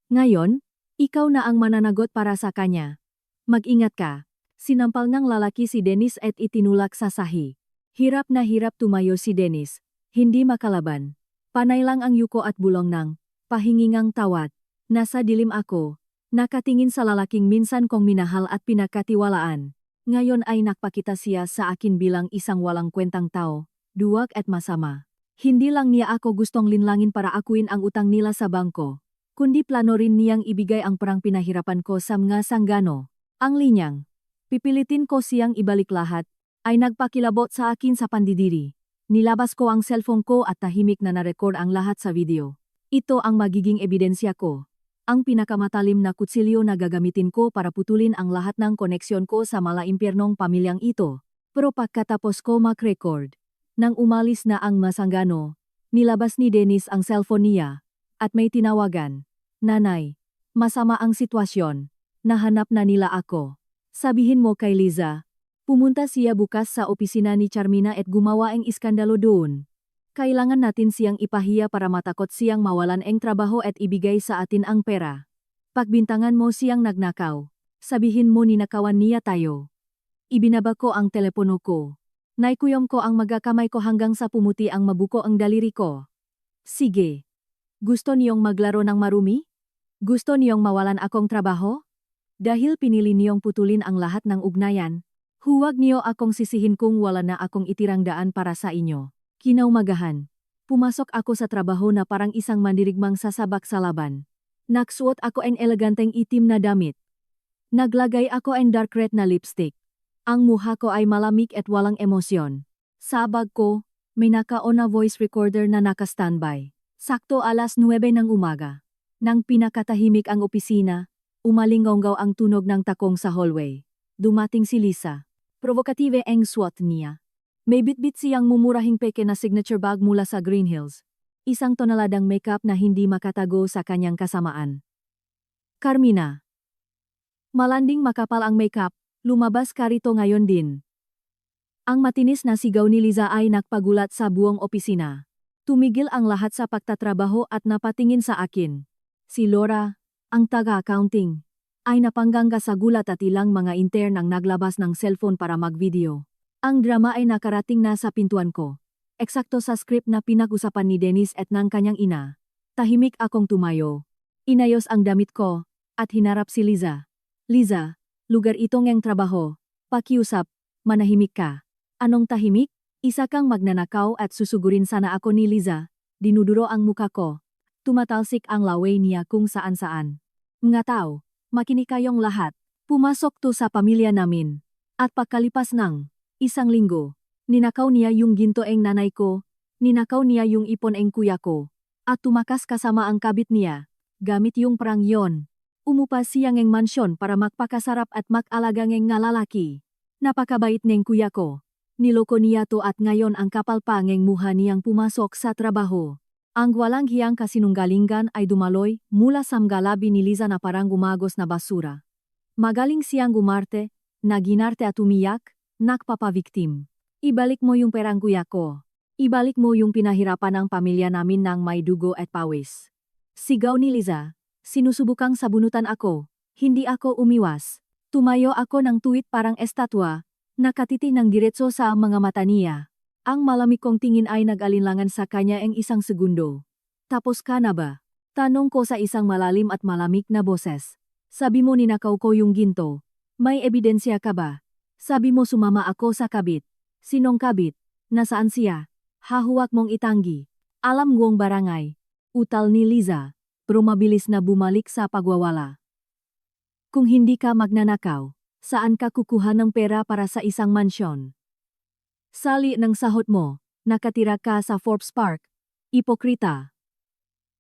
Ngayon, ikaw na ang mananagot para sa kanya. Mag-ingat ka. Sinampal ng lalaki si Dennis at itinulak sa sahi. Hirap na hirap tumayo si Dennis. Hindi makalaban. Panay lang ang yuko at bulong ng pahingingang tawad. Nasa dilim ako. Nakatingin sa lalaking minsan kong minahal at pinagkatiwalaan. Ngayon ay nakpakita siya sa akin bilang isang walang kwentang tao, duwag at masama. Hindi lang niya ako gustong linlangin para akuin ang utang nila sa bangko, kundi plano rin niyang ibigay ang perang pinahirapan ko sa mga sanggano. Ang linyang, pipilitin ko siyang ibalik lahat, ay nagpakilabot sa akin sa pandidiri. Nilabas ko ang cellphone ko at tahimik na narecord ang lahat sa video. Ito ang magiging ebidensya ko. Ang pinakamatalim na kutsilyo na gagamitin ko para putulin ang lahat ng koneksyon ko sa malaimpyernong pamilyang ito. Pero pagkatapos ko mag-record, nang umalis na ang masanggano, nilabas ni Dennis ang cellphone niya, at may tinawagan. Nanay, masama ang sitwasyon. Nahanap na nila ako. Sabihin mo kay Liza. Pumunta siya bukas sa opisina ni Charmina at gumawa ang iskandalo doon. Kailangan natin siyang ipahiya para matakot siyang mawalan ang trabaho at ibigay sa atin ang pera. Pagbintangan mo siyang nagnakaw. Sabihin mo ninakawan niya tayo. Ibinaba ko ang telepono ko. Naikuyom ko ang magakamay ko hanggang sa pumuti ang mabuko ang daliri ko. Sige. Gusto niyong maglaro ng marumi? Gusto niyong mawalan akong trabaho? Dahil pinili niyong putulin ang lahat ng ugnayan, huwag niyo akong sisihin kung wala na akong itirang daan para sa inyo. Kinaumagahan. Pumasok ako sa trabaho na parang isang mandirigmang sasabak sa laban. Nagsuot ako ang eleganteng itim na damit. Naglagay ako ang dark red na lipstick. Ang mukha ko ay malamig at walang emosyon. Sa bag ko, may nakaon na voice recorder na naka-standby. Sakto alas 9 ng umaga. Nang pinakatahimik ang opisina, umalinggaw ang tunog ng takong sa hallway. Dumating si Lisa. Provokative ang suot niya. May bitbit siyang mumurahing peke na signature bag mula sa Green Hills. Isang tonaladang makeup na hindi makatago sa kanyang kasamaan. Carmina. Malanding makapal ang makeup, lumabas ka rito ngayon din. Ang matinis na sigaw ni Liza ay nagpagulat sa buong opisina. Tumigil ang lahat sa pagtatrabaho at napatingin sa akin. Si Laura, ang taga-accounting, ay napanggangga sa gulat at ilang mga intern ang naglabas ng cellphone para mag-video. Ang drama ay nakarating na sa pintuan ko. Eksakto sa script na pinag-usapan ni Dennis at ng kanyang ina. Tahimik akong tumayo. Inayos ang damit ko, at hinarap si Liza. Liza, lugar itong ang trabaho. Pakiusap, manahimik ka. Anong tahimik? Isa kang magnanakaw at susugurin sana ako ni Liza. Dinuduro ang muka ko. Tumatalsik ang laway niya kung saan-saan. Mga tao, makinig kayong lahat. Pumasok to sa pamilya namin. At pagkalipas ng isang linggo, ninakaw niya yung ginto ang nanay ko, ninakaw niya yung ipon ang kuya ko, at tumakas kasama ang kabit niya, gamit yung perang yon. Umupa siyang ang mansyon para magpakasarap at mag-alaga ng nga lalaki. Napakabait ng kuya ko. Niloko niya to at ngayon ang kapal pa ng muha niyang pumasok sa trabaho. Ang walang hiyang kasinunggalingan ay dumaloy mula sa galabi ni Liza na parang gumagos na basura. Magaling siyang gumarte, naginarte at umiyak, nagpapabiktim. Ibalik mo yung perang kuya ko. Ibalik mo yung pinahirapan ng pamilya namin ng may dugo at pawis. Sigaw ni Liza. Sinusubukang sabunutan ako. Hindi ako umiwas. Tumayo ako ng tuwid parang estatwa. Nakatiti ng diretso sa mga mata niya. Ang malamig kong tingin ay nag-alinlangan sa kanya ang isang segundo. Tapos ka na ba? Tanong ko sa isang malalim at malamig na boses. Sabi mo ninakaw ko yung ginto. May ebidensya ka ba? Sabi mo sumama ako sa kabit. Sinong kabit? Nasaan siya? Hahuwak mong itanggi. Alam ngong barangay. Utal ni Liza. Pero mabilis na bumalik sa pagwawala. Kung hindi ka magnanakaw, saan ka kukuha ng pera para sa isang mansyon? Sali ng sahod mo, nakatira ka sa Forbes Park. Ipokrita.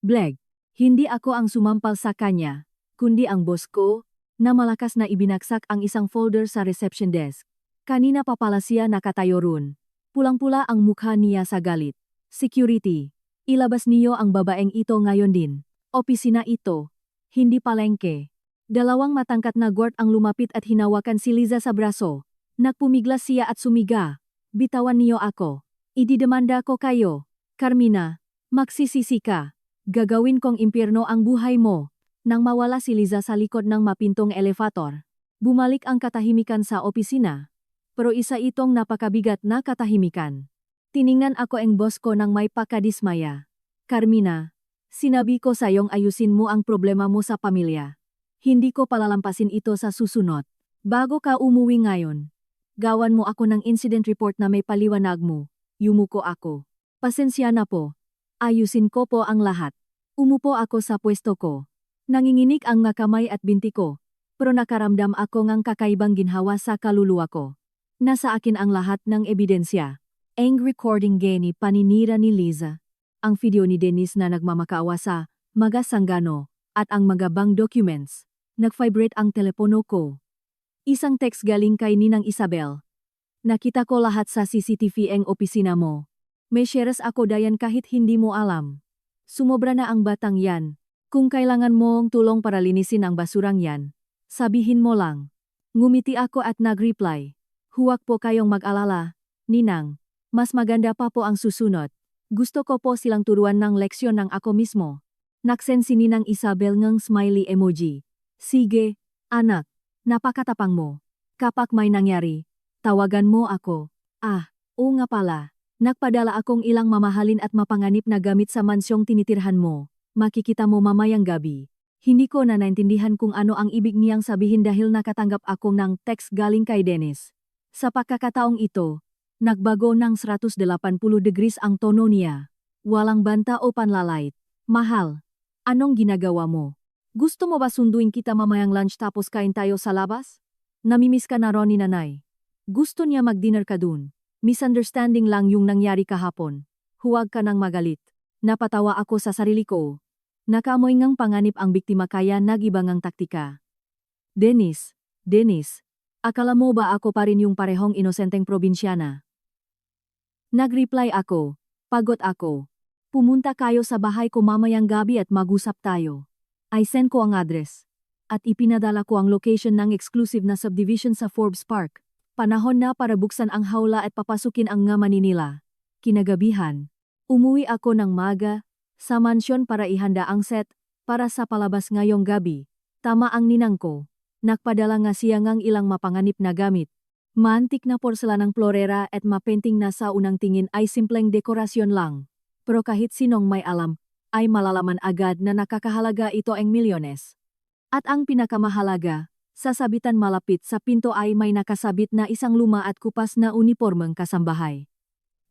Bleg. Hindi ako ang sumampal sa kanya, kundi ang boss ko, na malakas na ibinagsak ang isang folder sa reception desk. Kanina pa pala siya nakatayo roon. Pulang-pula ang mukha niya sa galit. Security. Ilabas niyo ang babaeng ito ngayon din. Opisina ito. Hindi palengke. Dalawang matangkat na guard ang lumapit at hinawakan si Liza sa braso. Nagpumiglas siya at sumiga. Bitawan niyo ako. Ididemanda ko kayo. Carmina, magsisisi ka. Gagawin kong impyerno ang buhay mo. Nang mawala si Liza sa likod ng mapintong elevator, bumalik ang katahimikan sa opisina. Pero isa itong napakabigat na katahimikan. Tiningnan ako ang boss ko nang may pakadismaya. Carmina, sinabi ko sa iyong ayusin mo ang problema mo sa pamilya. Hindi ko palalampasin ito sa susunod. Bago ka umuwi ngayon, gawan mo ako ng incident report na may paliwanag mo. Yumuko ako. Pasensya na po. Ayusin ko po ang lahat. Umupo ako sa pwesto ko. Nanginginig ang mga kamay at binti ko. Pero nakaramdam ako ng kakaibang ginhawa sa kaluluwa ko. Nasa akin ang lahat ng ebidensya. Ang recording geni paninira ni Liza. Ang video ni Dennis na nagmamakaawa sa mga sanggano at ang mga bank documents. Nag-vibrate ang telepono ko. Isang text galing kay Ninang Isabel. Nakita ko lahat sa CCTV ang opisina mo. May shares ako dayan kahit hindi mo alam. Sumobra na ang batang yan. Kung kailangan mong tulong para linisin ang basurang yan, sabihin mo lang. Ngumiti ako at nag-reply. Huwag po kayong mag-alala, Ninang. Mas maganda pa po ang susunod. Gusto ko po silang turuan ng leksyon ng ako mismo. Naksen si Ninang Isabel ng smiley emoji. Sige, anak, napakatapang mo. Kapag may nangyari, tawagan mo ako. Oo nga pala. Nagpadala akong ilang mamahalin at mapanganib na gamit sa mansyong tinitirhan mo. Makikita mo mamayang gabi. Hindi ko na naintindihan kung ano ang ibig niyang sabihin dahil nakatanggap ako ng text galing kay Dennis. Sa pagkakataong ito, nagbago ng 180 degrees ang tono niya. Walang banta o panlalait. Mahal, anong ginagawa mo? Gusto mo ba sunduin kita mamayang lunch tapos kain tayo sa labas? Namimiss ka na ron ni nanay. Gusto niya mag-dinner ka dun. Misunderstanding lang yung nangyari kahapon. Huwag ka nang magalit. Napatawa ako sa sarili ko. Nakamoy ngang panganib ang biktima kaya nag-iba ngang taktika. Dennis, akala mo ba ako pa rin yung parehong inosenteng probinsyana? Nag-reply ako, pagod ako. Pumunta kayo sa bahay ko mamayang gabi at mag-usap tayo. I send ko ang address. At ipinadala ko ang location ng exclusive na subdivision sa Forbes Park. Panahon na para buksan ang hawla at papasukin ang nga Manila. Kinagabihan, umuwi ako ng maga sa mansyon para ihanda ang set para sa palabas ngayong gabi. Tama ang ninang ko. Nagpadala nga siya ngang ilang mapanganib na gamit. Maantik na porselanang florera at mapenting na sa unang tingin ay simpleng dekorasyon lang. Pero kahit sinong may alam, ay malalaman agad na nakakahalaga ito ang milyones. At ang pinakamahalaga, sa sabitan malapit sa pinto ay may nakasabit na isang luma at kupas na unipormeng kasambahay.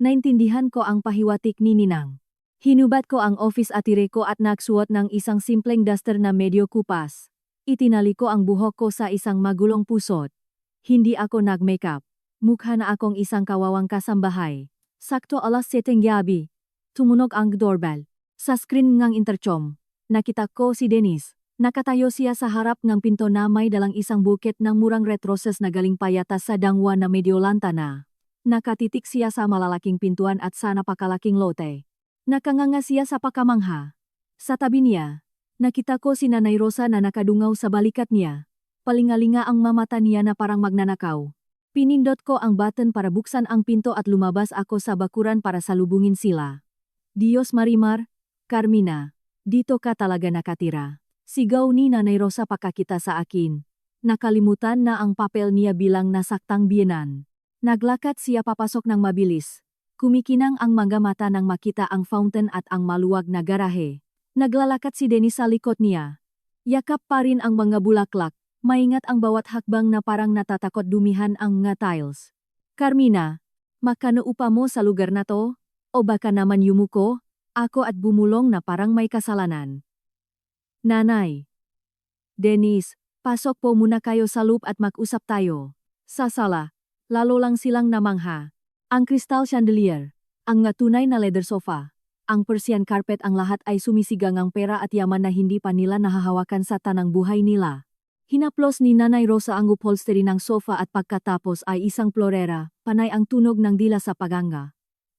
Naintindihan ko ang pahiwatig ni Ninang. Hinubat ko ang office attire ko at nagsuot ng isang simpleng duster na medyo kupas. Itinali ko ang buhok ko sa isang magulong pusot. Hindi ako nag-makeup. Mukha na akong isang kawawang kasambahay. Sakto alas 7 gabi. Tumunog ang doorbell. Sa screen ngang intercom, nakita ko si Dennis. Nakatayo siya sa harap ng pinto na may dalang isang buket ng murang red roses na galing payata sa dangwa na medyo lanta na. Nakatitik siya sa malalaking pintuan at sa napakalaking lote. Nakanganga siya sa pakamangha. Sa tabi niya, nakita ko si Nanay Rosa na nakadungaw sa balikat niya. Palingalinga ang mamata niya na parang magnanakaw. Pinindot ko ang button para buksan ang pinto at lumabas ako sa bakuran para salubungin sila. Diyos Marimar, Carmina, dito ka talaga nakatira. Sigaw ni Nanay Rosa pakakita sa akin. Nakalimutan na ang papel niya bilang nasaktang biyenan. Naglakad siya papasok ng mabilis. Kumikinang ang mga mata nang makita ang fountain at ang maluwag na garahe. Naglalakad si Dennis sa likod niya. Yakap pa rin ang mga bulaklak. Maingat ang bawat hakbang na parang natatakot dumihan ang mga tiles. Carmina, makano upa mo sa lugar na to? O baka naman yumuko? Ako at bumulong na parang may kasalanan. Nanay. Dennis, pasok po muna kayo sa loop at mag-usap tayo. Sa sala, lalo lang silang namangha. Ang crystal chandelier, ang nga tunay na leather sofa, ang Persian carpet ang lahat ay sumisigang ang pera at yaman na hindi pa nila nahahawakan sa tanang buhay nila. Hinaplos ni Nanay Rosa ang upholstery ng sofa at pagkatapos ay isang florera, panay ang tunog ng dila sa paganga.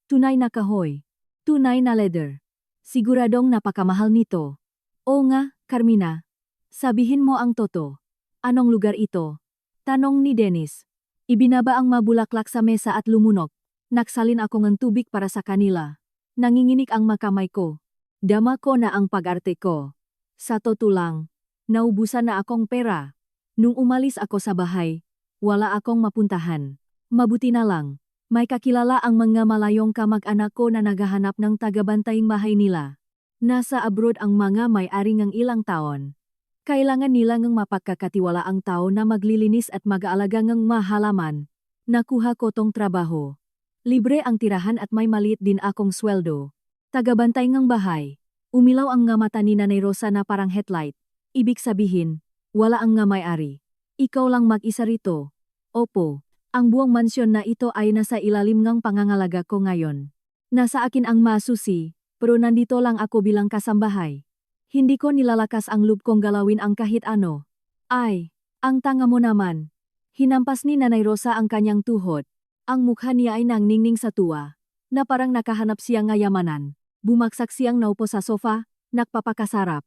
Tunay na kahoy. Tunay na leather. Siguradong napakamahal nito. O nga, Carmina. Sabihin mo ang totoo. Anong lugar ito? Tanong ni Dennis. Ibinaba ang mabulaklak sa mesa at lumunok. Naksalin ako ng tubig para sa kanila. Nanginginig ang makamay ko. Dama ko na ang pag-arte ko. Sa totoo lang, naubusan na akong pera. Nung umalis ako sa bahay, wala akong mapuntahan. Mabuti na lang, may kakilala ang mga malayong kamag-anak ko na naghahanap ng tagabantaying bahay nila. Nasa abroad ang mga may-ari ng ilang taon. Kailangan nila ng mapagkakatiwala ang tao na maglilinis at mag-aalaga ng mahalaman. Nakuha ko tong trabaho. Libre ang tirahan at may maliit din akong sweldo. Tagabantay ng bahay. Umilaw ang nga mata ni Nanay Rosa na parang headlight. Ibig sabihin, wala ang nga may-ari. Ikaw lang mag-isa rito. Opo, ang buong mansyon na ito ay nasa ilalim ng pangangalaga ko ngayon. Nasa akin ang masusi, pero nandito lang ako bilang kasambahay. Hindi ko nilalakas ang loob kong galawin ang kahit ano. Ay, ang tanga mo naman. Hinampas ni Nanay Rosa ang kanyang tuhod. Ang mukha niya ay nangningning sa tuwa, na parang nakahanap siya ng yamanan. Bumaksak siyang naupo sa sofa, nagpapakasarap.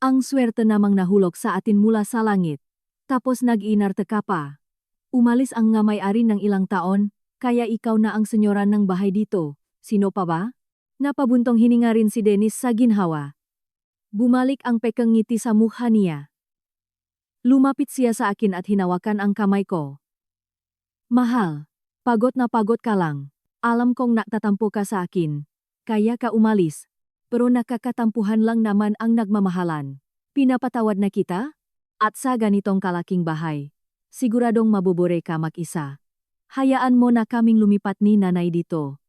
Ang swerte namang nahulog sa atin mula sa langit. Tapos nag-inarte ka pa. Umalis ang nga may-ari ng ilang taon, kaya ikaw na ang senyora ng bahay dito. Sino pa ba? Napabuntong hininga rin si Dennis sa ginhawa. Bumalik ang pekeng ngiti sa mukha niya. Lumapit siya sa akin at hinawakan ang kamay ko. Mahal, pagod na pagod ka lang. Alam kong nagtatampo ka sa akin. Kaya ka umalis. Pero nakakatampuhan lang naman ang nagmamahalan. Pinapatawad na kita? At sa ganitong kalaking bahay, siguradong mabubure ka mag-isa. Hayaan mo na kaming lumipat ni nanay dito.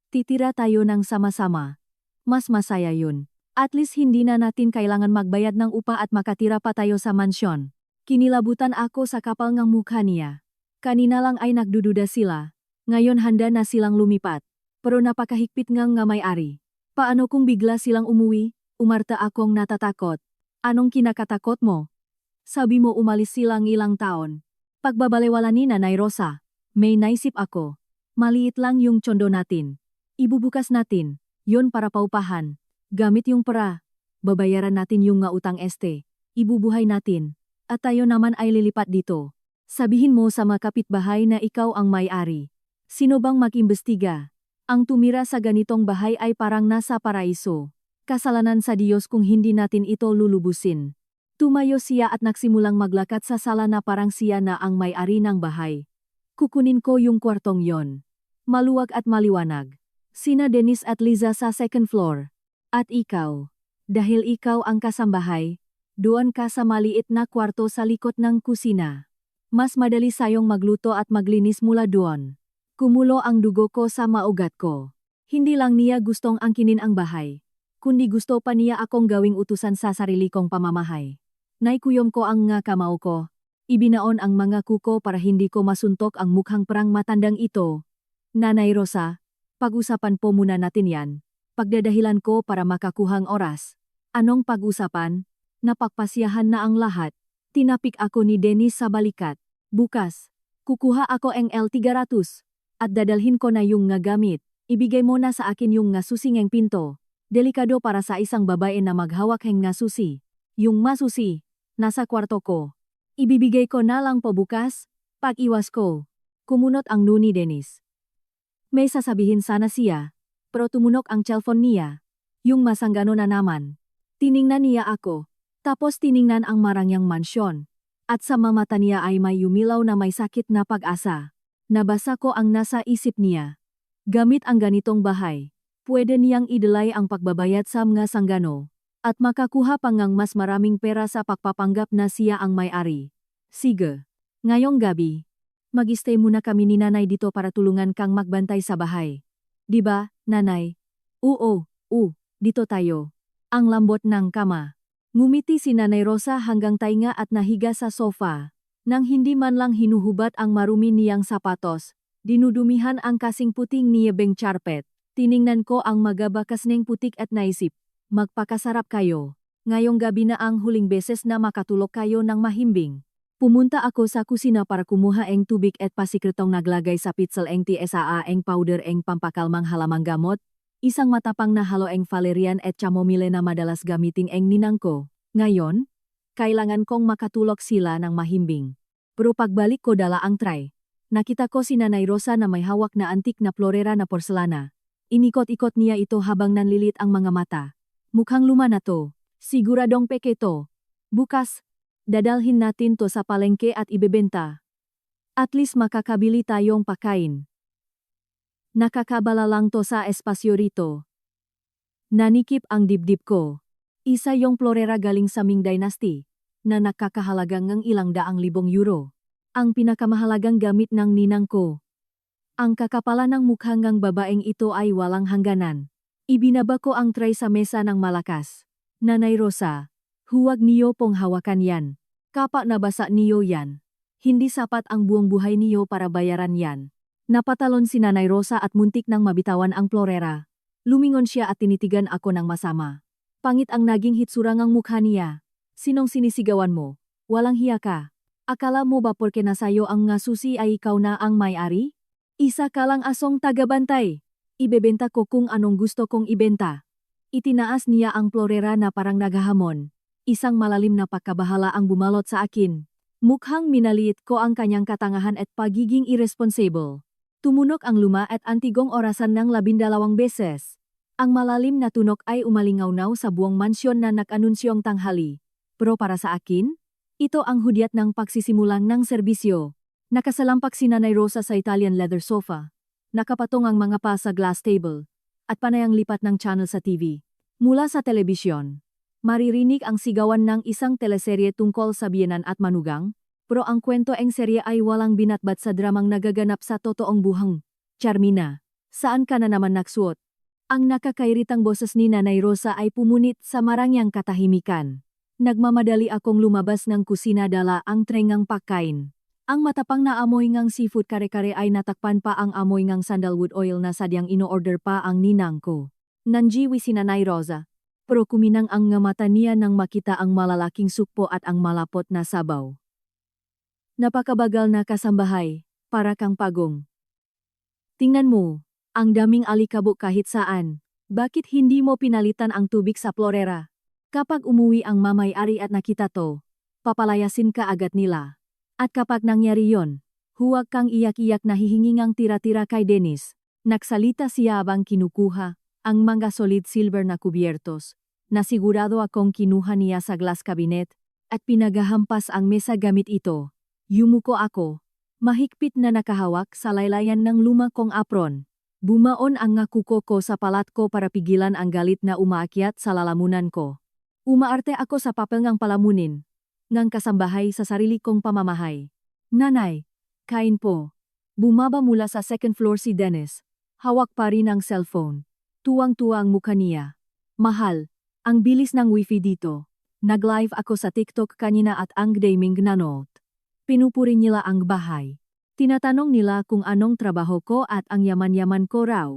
Titira tayo ng sama-sama. Mas masaya yun. At least hindi na natin kailangan magbayad ng upa at makatira pa tayo sa mansyon. Kinilabutan ako sa kapal ng mukha niya. Kanina lang ay nagdududa sila. Ngayon handa na silang lumipat. Pero napakahigpit ngang nga may-ari. Paano kung bigla silang umuwi? Umarta akong natatakot. Anong kinakatakot mo? Sabi mo umalis silang ilang taon. Pagbabalewala ni Nanay Rosa, may naisip ako. Maliit lang yung tsondo natin. Ibubukas natin, yon para paupahan. Gamit yung pera. Babayaran natin yung nga utang este. Ibubuhay natin. At tayo naman ay lilipat dito. Sabihin mo sa mga kapitbahay na ikaw ang may-ari. Sino bang mag-imbestiga? Ang tumira sa ganitong bahay ay parang nasa paraiso. Kasalanan sa Diyos kung hindi natin ito lulubusin. Tumayo siya at nagsimulang maglakad sa sala na parang siya na ang may-ari ng bahay. Kukunin ko yung kwartong yon. Maluwag at maliwanag. Sina Dennis at Liza sa second floor. At ikaw. Dahil ikaw ang kasambahay, doon ka sa maliit na kwarto sa likod ng kusina. Mas madali sayong magluto at maglinis mula doon. Kumulo ang dugo ko sa maugat ko. Hindi lang niya gustong angkinin ang bahay, kundi gusto pa niya akong gawing utusan sa sarili kong pamamahay. Naikuyom ko ang nga kamao ko. Ibinaon ang mga kuko para hindi ko masuntok ang mukhang perang matandang ito. Nanay Rosa, pag-usapan po muna natin yan. Pagdadahilan ko para makakuhang oras. Anong pag-usapan? Napagpasyahan na ang lahat. Tinapik ako ni Dennis sa balikat. Bukas, kukuha ako ang L300. At dadalhin ko na yung nga gamit. Ibigay mo na sa akin yung nga susi ng pinto. Delikado para sa isang babae na maghawak ng nga susi. Yung masusi, nasa kwarto ko. Ibibigay ko na lang po bukas, pag-iwas ko. Kumunot ang nuni Dennis. May sasabihin sana siya, pero tumunok ang cellphone niya. Yung masanggano na naman. Tiningnan niya ako, tapos tiningnan ang marangyang mansyon. At sa mamata niya ay may yumilaw na may sakit na pag-asa. Nabasa ko ang nasa isip niya. Gamit ang ganitong bahay, pwede niyang idalay ang pagbabayad sa mga sanggano. At makakuha pa ngang mas maraming pera sa pagpapanggap na siya ang may-ari. Sige. Ngayong gabi, mag-stay muna kami ni nanay dito para tulungan kang magbantay sa bahay. Diba, nanay? Oo, dito tayo. Ang lambot ng kama. Ngumiti si Nanay Rosa hanggang tainga at nahiga sa sofa. Nang hindi man lang hinuhubad ang marumi niyang sapatos, dinudumihan ang kasing puting niyebeng charpet. Tiningnan ko ang magabakas ng putik at naisip. Magpakasarap kayo. Ngayong gabi na ang huling beses na makatulog kayo ng mahimbing. Pumunta ako sa kusina para kumuha ng tubig at pasikretong naglagay sa pitsel ng TSA ang powder ng pampakalmang halamang gamot. Isang matapang na halo ng valerian at chamomile na madalas gamitin ng ninang ko. Ngayon, kailangan kong makatulog sila ng mahimbing. Pero pagbalik ko dala ang tray. Nakita ko si Nanay Rosa na may hawak na antik na florera na porselana. Inikot-ikot niya ito habang nanlilit ang mga mata. Mukhang luma na to. Siguradong peke to. Bukas, dadalhin natin to sa palengke at ibebenta. At least makakabili tayong pakain. Nakakabala lang to sa espasyo rito. Nanikip ang dibdib ko. Isa yung florera galing sa Ming Dynasty, na nakakahalagang ng ilang daang libong euro. Ang pinakamahalagang gamit ng ninang ko. Ang kakapala ng mukha ng babaeng ito ay walang hangganan. Ibinaba ko ang tray sa mesa ng malakas. Nanay Rosa, huwag niyo pong hawakan yan. Kapag nabasa niyo yan, hindi sapat ang buong buhay niyo para bayaran yan. Napatalon si Nanay Rosa at muntik nang mabitawan ang florera. Lumingon siya at tinitigan ako ng masama. Pangit ang naging hitsura ng mukha niya. Sinong sinisigawan mo? Walang hiya ka. Akala mo ba porke nasayo ang nga susi ay ikaw na ang may-ari? Isa ka lang asong tagabantay. Ibebenta ko kung anong gusto kong ibenta. Itinaas niya ang florera na parang naghahamon. Isang malalim na pagkabahala ang bumalot sa akin. Mukhang minaliit ko ang kanyang katangahan at pagiging irresponsible. Tumunok ang luma at antigong orasan ng 12 beses. Ang malalim na tunok ay umalingaw-naw sa buong mansyon na nag-anunsyong tanghali. Pero para sa akin, ito ang hudyat ng pagsisimulang ng serbisyo. Nakasalampak si Nanay Rosa sa Italian leather sofa. Nakapatong ang mga pa sa glass table. At panayang lipat ng channel sa TV. Mula sa telebisyon, maririnig ang sigawan ng isang teleserye tungkol sa biyenan at manugang, pero ang kwento ng serye ay walang binatbat sa dramang nagaganap sa totoong buhang. Charmina, saan ka na naman nagsuot? Ang nakakairitang boses ni Nanay Rosa ay pumunit sa marangyang katahimikan. Nagmamadali akong lumabas ng kusina dala ang trengang pagkain. Ang matapang na amoy ngang seafood kare-kare ay natakpan pa ang amoy ngang sandalwood oil na sadyang ino-order pa ang ninang ko. Nanjiwi si Nanay Rosa, pero kuminang ang nga mata niya nang makita ang malalaking sukpo at ang malapot na sabaw. Napakabagal na kasambahay, para kang pagong. Tingnan mo, ang daming alikabok kahit saan. Bakit hindi mo pinalitan ang tubig sa florera? Kapag umuwi ang mamay-ari at nakita to, papalayasin ka agad nila. At kapag nangyari yon, huwag kang iyak-iyak na hihingingang tira-tira kay Dennis. Nagsalita siya habang kinukuha ang mga solid silver na kubyertos, na sigurado akong kinuha niya sa glass cabinet, at pinagahampas ang mesa gamit ito. Yumuko ako, mahigpit na nakahawak sa laylayan ng luma kong apron. Bumaon ang nga kuko ko sa palat ko para pigilan ang galit na umaakyat sa lalamunan ko. Umaarte ako sa papel ngang palamunin, ngang kasambahay sa sarili kong pamamahay. Nanay, kain po. Bumaba mula sa second floor si Dennis. Hawak pa rin ang cellphone. Tuwang-tuwa ang mukha niya. Mahal, ang bilis ng wifi dito. Nag-live ako sa TikTok kanina at ang daming nanood. Pinupuri nila ang bahay. Tinatanong nila kung anong trabaho ko at ang yaman-yaman ko raw.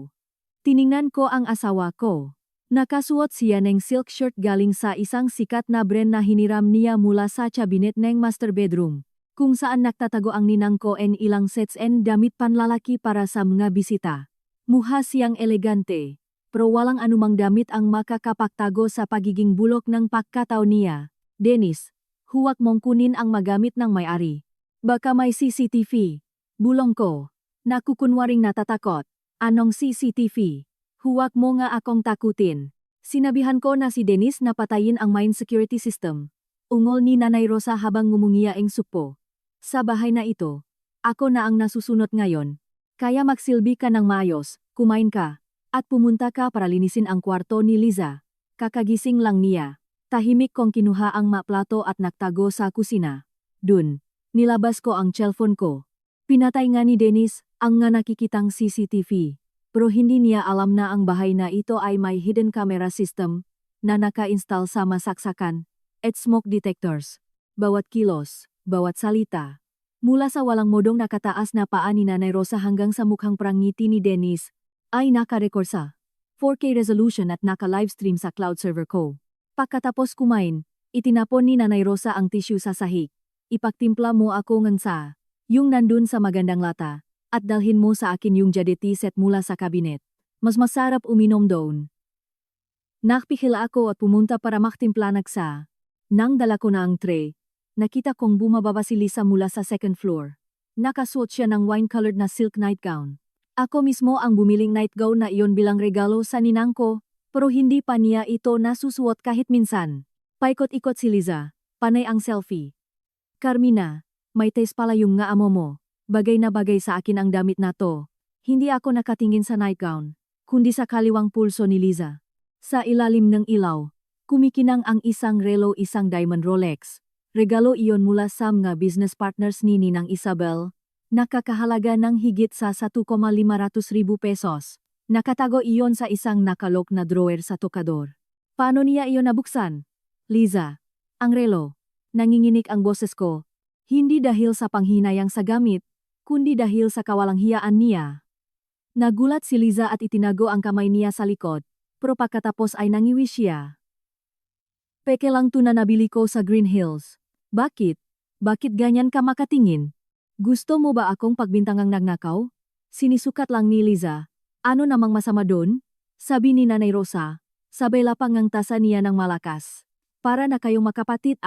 Tiningnan ko ang asawa ko. Nakasuot siya ng silk shirt galing sa isang sikat na brand na hiniram niya mula sa cabinet ng master bedroom, kung saan nagtatago ang ninang ko en ilang sets and damit panlalaki para sa mga bisita. Mukha siyang elegante, pero walang anumang damit ang makakapagtago sa pagiging bulok ng pagkatao niya. Dennis, huwag mong kunin ang magamit ng may-ari. Baka may CCTV. Bulong ko. Nakukunwaring natatakot. Anong CCTV? Huwag mo nga akong takutin. Sinabihan ko na si Dennis na patayin ang main security system. Ungol ni Nanay Rosa habang ngumungiya ang supo. Sa bahay na ito, ako na ang nasusunod ngayon. Kaya magsilbi ka ng maayos, kumain ka, at pumunta ka para linisin ang kwarto ni Liza. Kakagising lang niya. Tahimik kong kinuha ang plato at nagtago sa kusina. Dun, nilabas ko ang cellphone ko. Pinatay nga ni Dennis ang nga nakikitang CCTV. Pero hindi niya alam na ang bahay na ito ay may hidden camera system na naka-install sa masaksakan at smoke detectors. Bawat kilos, bawat salita. Mula sa walang modong nakataas na paa ni Nanay Rosa hanggang sa mukhang prangiti ni Dennis ay naka-record sa 4K resolution at naka-livestream sa cloud server ko. Pagkatapos kumain, itinapon ni Nanay Rosa ang tissue sa sahig. Ipagtimpla mo ako ngan sa yung nandun sa magandang lata, at dalhin mo sa akin yung jadeti set mula sa kabinet. Mas masarap uminom doon. Nakpihil ako at pumunta para maktimpla nagsa. Nang dala ko na ang tray, nakita kong bumababa si Lisa mula sa second floor. Nakasuot siya ng wine-colored na silk nightgown. Ako mismo ang bumiling nightgown na iyon bilang regalo sa ninang ko, pero hindi pa niya ito nasusuot kahit minsan. Paikot-ikot si Liza, panay ang selfie. Carmina, may taste pala yung nga amo mo. Bagay na bagay sa akin ang damit na to. Hindi ako nakatingin sa nightgown, kundi sa kaliwang pulso ni Liza. Sa ilalim ng ilaw, kumikinang ang isang relo, isang diamond Rolex. Regalo iyon mula sa mga business partners ni Ninang Isabel. Nakakahalaga ng higit sa 1,500,000 pesos. Nakatago iyon sa isang nakalok na drawer sa tokador. Paano niya iyon nabuksan? Liza, ang relo. Nanginginig ang boses ko. Hindi dahil sa panghinayang sa gamit, kundi dahil sa kawalanghiyaan niya. Nagulat si Liza at itinago ang kamay niya sa likod, pero pagkatapos ay nangiwi siya. Peke lang to na nabili ko sa Green Hills. Bakit? Bakit ganyan ka makatingin? Gusto mo ba akong pagbintangang nagnakaw? Sinisukat lang ni Liza. Ano namang masama doon? Sabi ni Nanay Rosa, sabay lapang ang tasa niya ng malakas. Para na kayong makapatid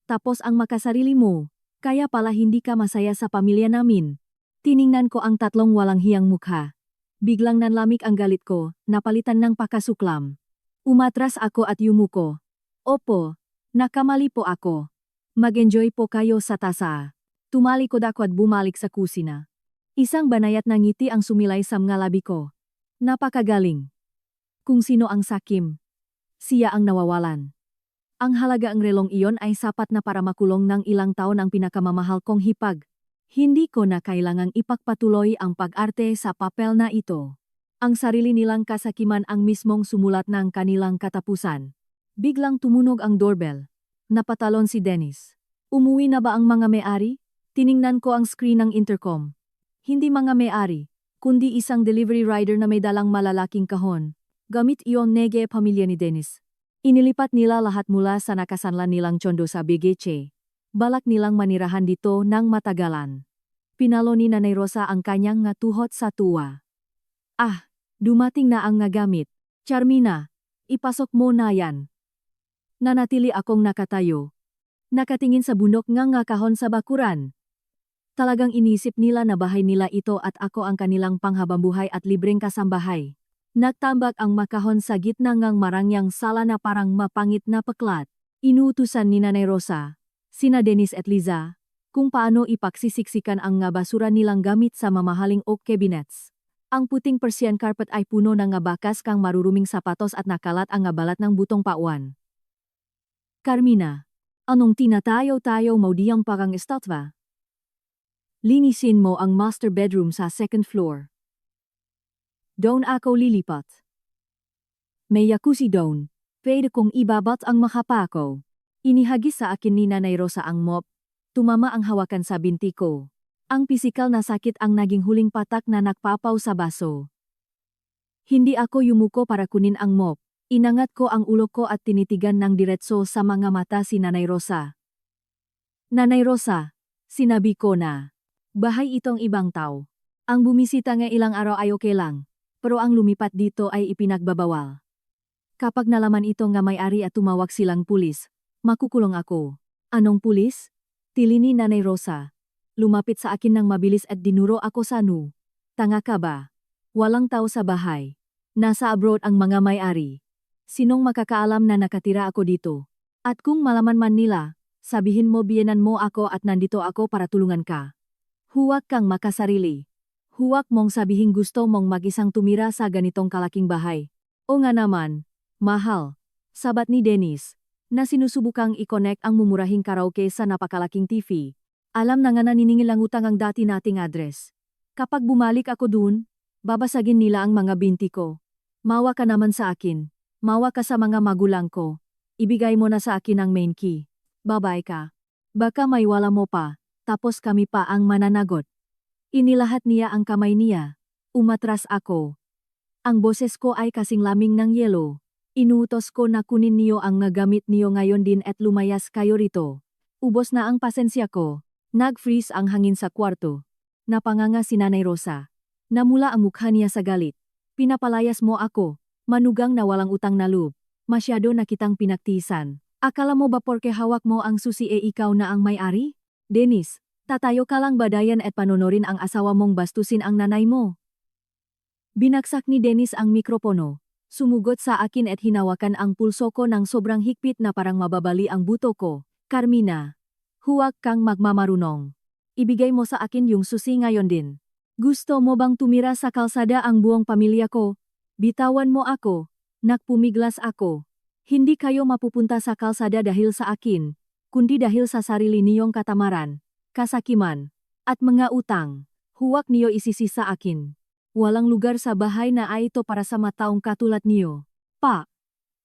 tapos ang makasarili mo. Kaya pala hindi ka masaya sa pamilya namin. Tiningnan ko ang tatlong walang hiyang mukha. Biglang nanlamig ang galit ko, napalitan ng pakasuklam. Umatras ako at yumuko. Opo, nakamali po ako. Mag-enjoy po kayo sa tasa. Tumalikod ako at bumalik sa kusina. Isang banayat na ngiti ang sumilay sa mga labi ko. Napakagaling. Kung sino ang sakim, siya ang nawawalan. Ang halaga ang relong iyon ay sapat na para makulong ng ilang taon ang pinakamamahal kong hipag. Hindi ko na kailangang ipagpatuloy ang pag-arte sa papel na ito. Ang sarili nilang kasakiman ang mismong sumulat ng kanilang katapusan. Biglang tumunog ang doorbell. Napatalon si Dennis. Umuwi na ba ang mga may-ari? Tiningnan ko ang screen ng intercom. Hindi mga may-ari, kundi isang delivery rider na may dalang malalaking kahon. Gamit iyon nege pamilya ni Dennis. Inilipat nila lahat mula sa nakasanlan nilang Chondo sa BGC. Balak nilang manirahan dito ng matagalan. Pinalo ni Nanay Rosa ang kanyang ngatuhot sa tuwa. Ah, dumating na ang ngagamit. Charmina, ipasok mo na yan. Nanatili akong nakatayo. Nakatingin sa bundok ng kahon sa bakuran. Talagang inisip nila na bahay nila ito at ako ang kanilang panghabambuhay at libreng kasambahay. Nagtambak ang makahon sa gitna ng marangyang sala na parang mapangit na paklat. Inuutusan ni Nanay Rosa, sina Dennis at Liza, kung paano ipaksisiksikan ang nga basura nilang gamit sa mamahaling oak cabinets. Ang puting Persian carpet ay puno ng nga bakas kang maruruming sapatos at nakalat ang nga balat ng butong pauan. Carmina, anong tinatayo-tayo mo diyang parang estatwa? Linisin mo ang master bedroom sa second floor. Doon ako lilipat. May jacuzzi doon. Pwede kong ibabat ang makapa ko. Inihagis sa akin ni Nanay Rosa ang mop. Tumama ang hawakan sa binti ko. Ang pisikal na sakit ang naging huling patak na nagpapaw sa baso. Hindi ako yumuko para kunin ang mop. Inangat ko ang ulo ko at tinitigan ng diretso sa mga mata si Nanay Rosa. Nanay Rosa, sinabi ko na. Bahay itong ibang tao. Ang bumisita nga ilang araw ay okay lang, pero ang lumipat dito ay ipinagbabawal. Kapag nalaman ito nga may-ari at tumawag silang pulis, makukulong ako. Anong pulis? Tili ni Nanay Rosa. Lumapit sa akin ng mabilis at dinuro ako sa nu. Tanga ka ba? Walang tao sa bahay. Nasa abroad ang mga may-ari. Sinong makakaalam na nakatira ako dito? At kung malaman man nila, sabihin mo biyenan mo ako at nandito ako para tulungan ka. Huwag kang makasarili. Huwag mong sabihin gusto mong mag-isang tumira sa ganitong kalaking bahay. O nga naman, mahal. Sabat ni Dennis, na sinusubukang i-connect ang mumurahing karaoke sa napakalaking TV. Alam na nga naniningil ang utang ang dati nating address. Kapag bumalik ako dun, babasagin nila ang mga binti ko. Mawa ka naman sa akin. Mawa ka sa mga magulang ko. Ibigay mo na sa akin ang main key. Babay ka. Baka may wala mo pa. Tapos kami pa ang mananagot. Inilahat niya ang kamay niya. Umatras ako. Ang boses ko ay kasing laming ng yelo. Inuutos ko na kunin niyo ang nagamit niyo ngayon din at lumayas kayo rito. Ubos na ang pasensya ko. Nag-freeze ang hangin sa kwarto. Napanganga si Nanay Rosa. Namula ang mukha niya sa galit. Pinapalayas mo ako. Manugang na walang utang na loob. Masyado na kitang pinagtiisan. Akala mo ba porke hawak mo ang susi ikaw na ang may-ari? Dennis, tatayo ka lang badayan at panonorin ang asawa mong bastusin ang nanay mo. Binagsak ni Dennis ang mikropono. Sumugot sa akin at hinawakan ang pulso ko ng sobrang higpit na parang mababali ang buto ko. Carmina, huwag kang magmamarunong. Ibigay mo sa akin yung susi ngayon din. Gusto mo bang tumira sa kalsada ang buong pamilya ko? Bitawan mo ako. Nagpumiglas ako. Hindi kayo mapupunta sa kalsada dahil sa akin, kundi dahil sa sarili niyong katamaran, kasakiman, at mga utang. Huwag niyo isisi sa akin. Walang lugar sa bahay na ay ito para sa mataong katulad niyo. Pa!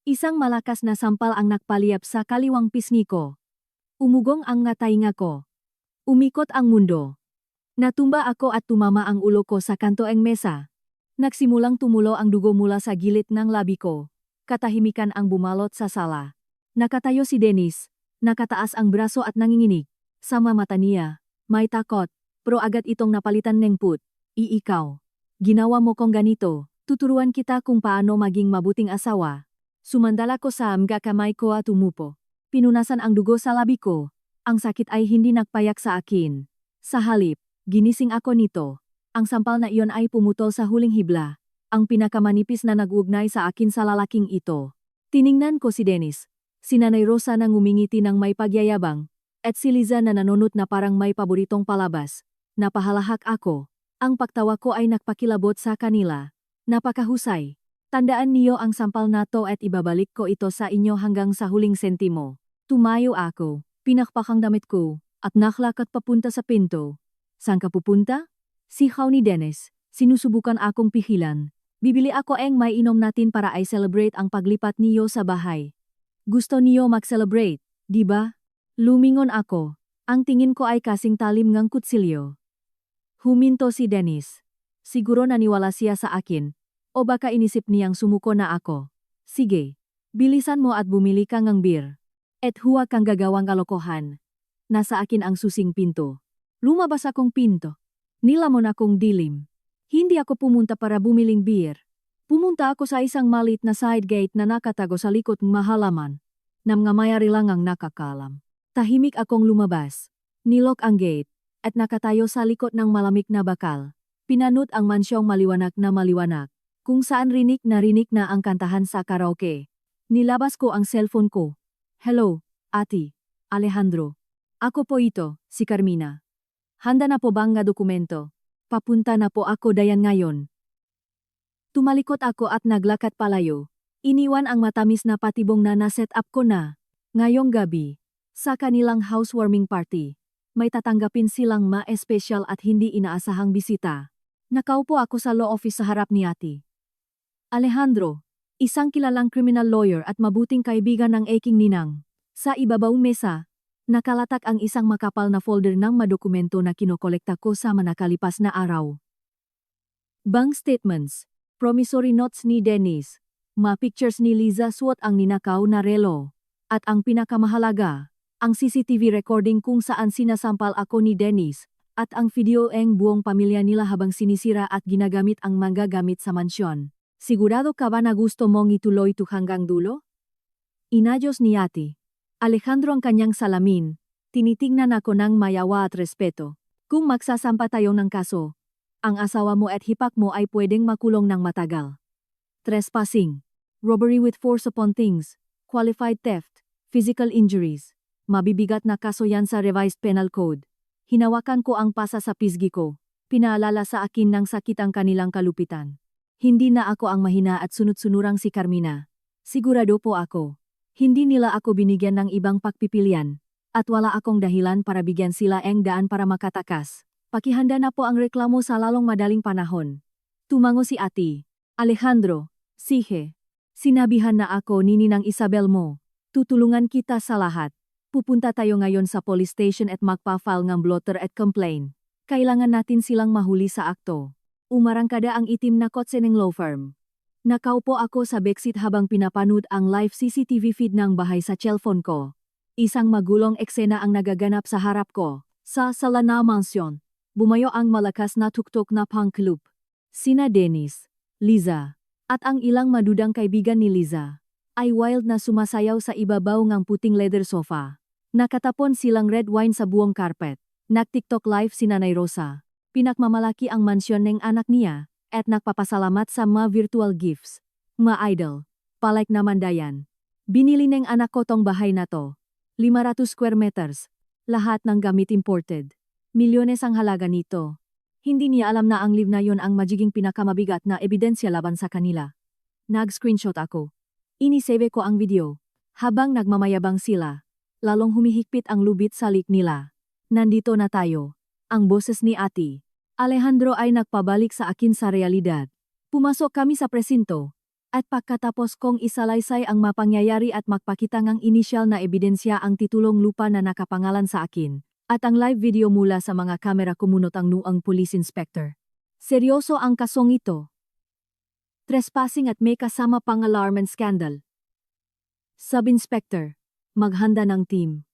Isang malakas na sampal ang nagpaliyap sa kaliwang pisngi ko. Umugong ang ngatainga ko. Umikot ang mundo. Natumba ako at tumama ang ulo ko sa kantoeng mesa. Nagsimulang tumulo ang dugo mula sa gilid ng labi ko. Katahimikan ang bumalot sa sala. Nakatayo si Dennis. Nakataas ang braso at nanginginig. Sama mata niya. May takot. Pero agad itong napalitan ng put. Ikaw. Ginawa mo kong ganito. Tuturuan kita kung paano maging mabuting asawa. Sumandala ko sa mga kamay ko at umupo. Pinunasan ang dugo sa labi ko. Ang sakit ay hindi nagpayak sa akin. Sa halip, ginising ako nito. Ang sampal na iyon ay pumutol sa huling hibla, ang pinakamanipis na nag-ugnay sa akin sa lalaking ito. Tiningnan ko si Dennis. Si Nanay Rosa na ngumingiti ng may pagyayabang, at si Liza na nanunot na parang may paboritong palabas. Napahalahak ako. Ang pagtawa ko ay nakpakilabot sa kanila. Napakahusay. Tandaan niyo ang sampal na to at ibabalik ko ito sa inyo hanggang sa huling sentimo. Tumayo ako, pinakpakang damit ko, at naklakad papunta sa pinto. Saan ka pupunta? Sigaw ni Dennis. Sinusubukan akong pihilan. Bibili ako ang may inom natin para ay celebrate ang paglipat niyo sa bahay. Gusto niyo mag-celebrate, di ba? Lumingon ako. Ang tingin ko ay kasing talim ngang kutsilyo. Huminto si Dennis. Siguro naniwala siya sa akin. O baka inisip niyang sumuko na ako. Sige, bilisan mo at bumili ka ng beer. At huwag kang gagawang kalokohan. Nasa akin ang susing pinto. Lumabas akong pinto. Nilamon akong dilim. Hindi ako pumunta para bumiling beer. Pumunta ako sa isang maliit na side gate na nakatago sa likod ng mahalaman. Namngamayari lang ang nakakalam. Tahimik akong lumabas. Nilok ang gate, at nakatayo sa likod ng malamig na bakal. Pinanot ang mansyong maliwanag na maliwanag, kung saan rinig na ang kantahan sa karaoke. Nilabas ko ang cellphone ko. Hello, Ate, Alejandro. Ako po ito, si Carmina. Handa na po bang nga dokumento? Papunta na po ako dayan ngayon. Tumalikot ako at naglakad palayo. Iniwan ang matamis na patibong na naset up ko na. Ngayong gabi, sa kanilang housewarming party, may tatanggapin silang ma-espesyal at hindi inaasahang bisita. Nakaupo ako sa law office sa harap ni Ate Alejandro, isang kilalang criminal lawyer at mabuting kaibigan ng aking ninang. Sa ibabawang mesa, nakalatak ang isang makapal na folder ng madokumento na kinokolekta ko sa nakalipas na araw. Bank statements, promissory notes ni Dennis, pictures ni Liza suot ang ninakaw na relo, at ang pinakamahalaga, ang CCTV recording kung saan sinasampal ako ni Dennis, at ang video ng buong pamilya nila habang sinisira at ginagamit ang mga gamit sa mansyon. Sigurado ka ba na gusto mong ituloy ito hanggang dulo? Inayos ni Ate Alejandro ang kanyang salamin. Tinitingnan ako ng mayawa at respeto. Kung magsasampa tayo ng kaso, ang asawa mo at hipak mo ay pwedeng makulong ng matagal. Trespassing, robbery with force upon things, qualified theft, physical injuries. Mabibigat na kaso yan sa revised penal code. Hinawakan ko ang pasa sa pisgi ko. Pinaalala sa akin ng sakit ang kanilang kalupitan. Hindi na ako ang mahina at sunod-sunurang si Carmina. Sigurado po ako. Hindi nila ako binigyan ng ibang pagpipilian. At wala akong dahilan para bigyan sila ng daan para makatakas. Pakihanda na po ang reklamo sa lalong madaling panahon. Tumango si Ate Alejandro. Sige. Sinabihan na ako ni Ninang Isabel mo. Tutulungan kita sa lahat. Pupunta tayo ngayon sa police station at magpa-file ng blotter at complaint. Kailangan natin silang mahuli sa akto. Umarangkada ang itim na kotse ng law firm. Nakaupo ako sa backseat habang pinapanood ang live CCTV feed ng bahay sa cellphone ko. Isang magulong eksena ang nagaganap sa harap ko. Sa sala na mansyon, bumayo ang malakas na tuktok na pangklup. Sina Dennis, Liza, at ang ilang madudang kaibigan ni Liza ay wild na sumasayaw sa ibabaw ng puting leather sofa. Nakatapon silang red wine sa buong carpet. Nag-TikTok live si Nanay Rosa. Pinakmamalaki ang mansyon ng anak niya at nagpapasalamat sa mga virtual gifts. Mga idol, palike naman dayan. Binili ng anak ko tong bahay na to. 500 square meters. Lahat ng gamit imported. Milyones ang halaga nito. Hindi niya alam na ang live na yon ang magiging pinakamabigat na ebidensya laban sa kanila. Nag-screenshot ako. Inisave ko ang video. Habang nagmamayabang sila, lalong humihigpit ang lubid sa lik nila. Nandito na tayo. Ang boses ni Ate Alejandro ay nagpabalik sa akin sa realidad. Pumasok kami sa presinto. At pagkatapos kong isalaysay ang mapangyayari at magpakita ng inisyal na ebidensya ang titulong lupa na nakapangalan sa akin, at ang live video mula sa mga kamera kumunot ang nuang police inspector. Seryoso ang kasong ito. Trespassing at may kasama pang alarm and scandal. Sub-inspector, maghanda ng team.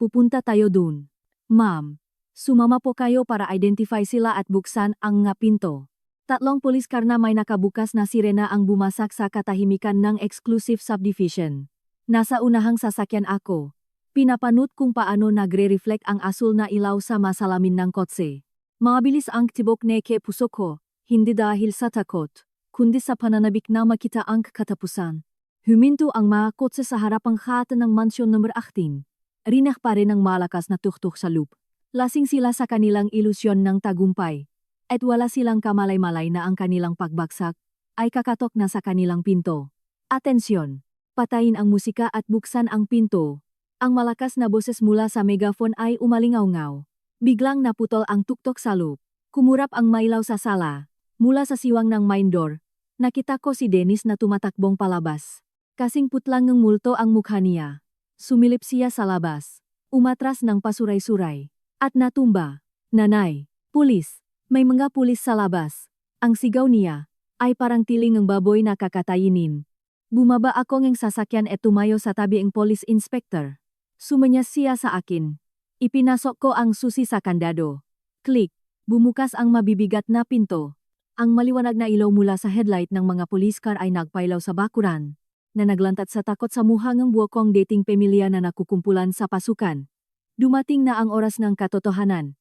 Pupunta tayo dun. Ma'am, sumama po kayo para identify sila at buksan ang nga pinto. 3 police car na may nakabukas na sirena ang bumasak sa katahimikan ng exclusive subdivision. Nasa unahang sasakyan ako. Pinapanood kung paano nagre-reflect ang asul na ilaw sa masalamin ng kotse. Mabilis ang tibok neke puso ko, hindi dahil sa takot, kundi sa pananabik na makita ang katapusan. Huminto ang mga kotse sa harapang hata ng mansyon number 18. Rinak pa rin ang malakas na tuktok sa loop. Lasing sila sa kanilang ilusyon ng tagumpay. At wala silang kamalay-malay na ang kanilang pagbagsak ay kakatok na sa kanilang pinto. Atensyon! Patayin ang musika at buksan ang pinto. Ang malakas na boses mula sa megaphone ay umalingaw-ngaw. Biglang naputol ang tuktok sa loop. Kumurap ang mailaw sa sala. Mula sa siwang ng main door, nakita ko si Dennis na tumatakbong palabas. Kasing putlang ng multo ang mukha niya. Sumilip siya sa labas. Umatras ng pasuray-suray. At natumba. Nanay! Pulis! May mga pulis sa labas. Ang sigaw niya ay parang tiling ng baboy na kakatayinin. Bumaba ako ng sasakyan at tumayo sa tabi ang police inspector. Sumanya siya sa akin. Ipinasok ko ang susi sa kandado. Click! Bumukas ang mabibigat na pinto. Ang maliwanag na ilaw mula sa headlight ng mga police car ay nagpailaw sa bakuran, na naglantat sa takot sa muhang ng buokong dating pamilya na nakukumpulan sa pasukan. Dumating na ang oras ng katotohanan.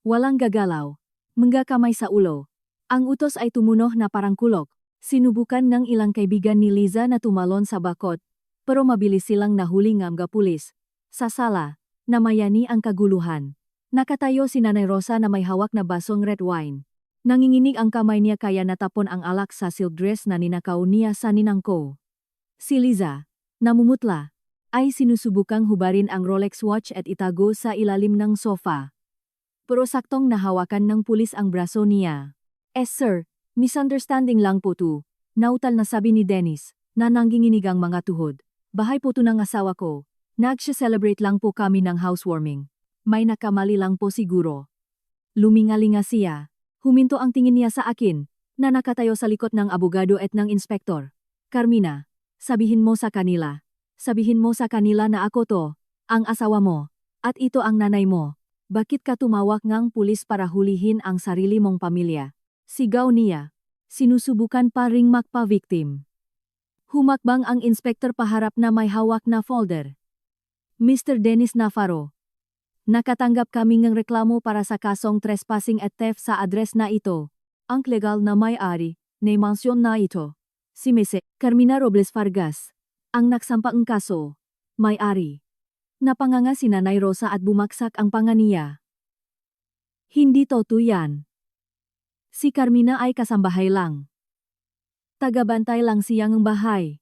Walang gagalaw. Mga kamay sa ulo. Ang utos ay tumunog na parang kulok. Sinubukan ng ilang kaibigan ni Liza na tumalon sa bakod, pero mabilis silang nahuli ng mga pulis. Sa sala, namayani ang kaguluhan. Nakatayo si Nanay Rosa na may hawak na basong red wine. Nanginginig ang kamay niya kaya natapon ang alak sa silk dress na ninakaw niya sa ninang ko. Si Liza, namumutla, ay sinusubukang hubarin ang Rolex watch at itago sa ilalim ng sofa. Pero saktong nahawakan ng pulis ang braso niya. Sir, misunderstanding lang po to. Nautal na sabi ni Dennis, na nanginginig ang mga tuhod. Bahay po to ng asawa ko. Nagsya-celebrate lang po kami ng housewarming. May nakamali lang po siguro. Lumingalinga siya. Huminto ang tingin niya sa akin, na nakatayo sa likod ng abogado at ng inspektor. Carmina, sabihin mo sa kanila. Sabihin mo sa kanila na ako to, ang asawa mo, at ito ang nanay mo. Bakit ka tumawag ngang pulis para hulihin ang sarili mong pamilya? Sigaw niya. Sinusubukan pa ring magpa-victim. Humakbang ang inspektor paharap na may hawak na folder. Mr. Dennis Navarro, nakatanggap kami ng reklamo para sa kasong trespassing at theft sa address na ito. Ang legal na may-ari, na mansyon na ito. Si Ms. Carmina Robles Vargas, ang nagsampaang kaso, may-ari. Napanganga si Nanay Rosa at bumaksak ang panga niya. Hindi totoo yan. Si Carmina ay kasambahay lang. Tagabantay lang siyang bahay.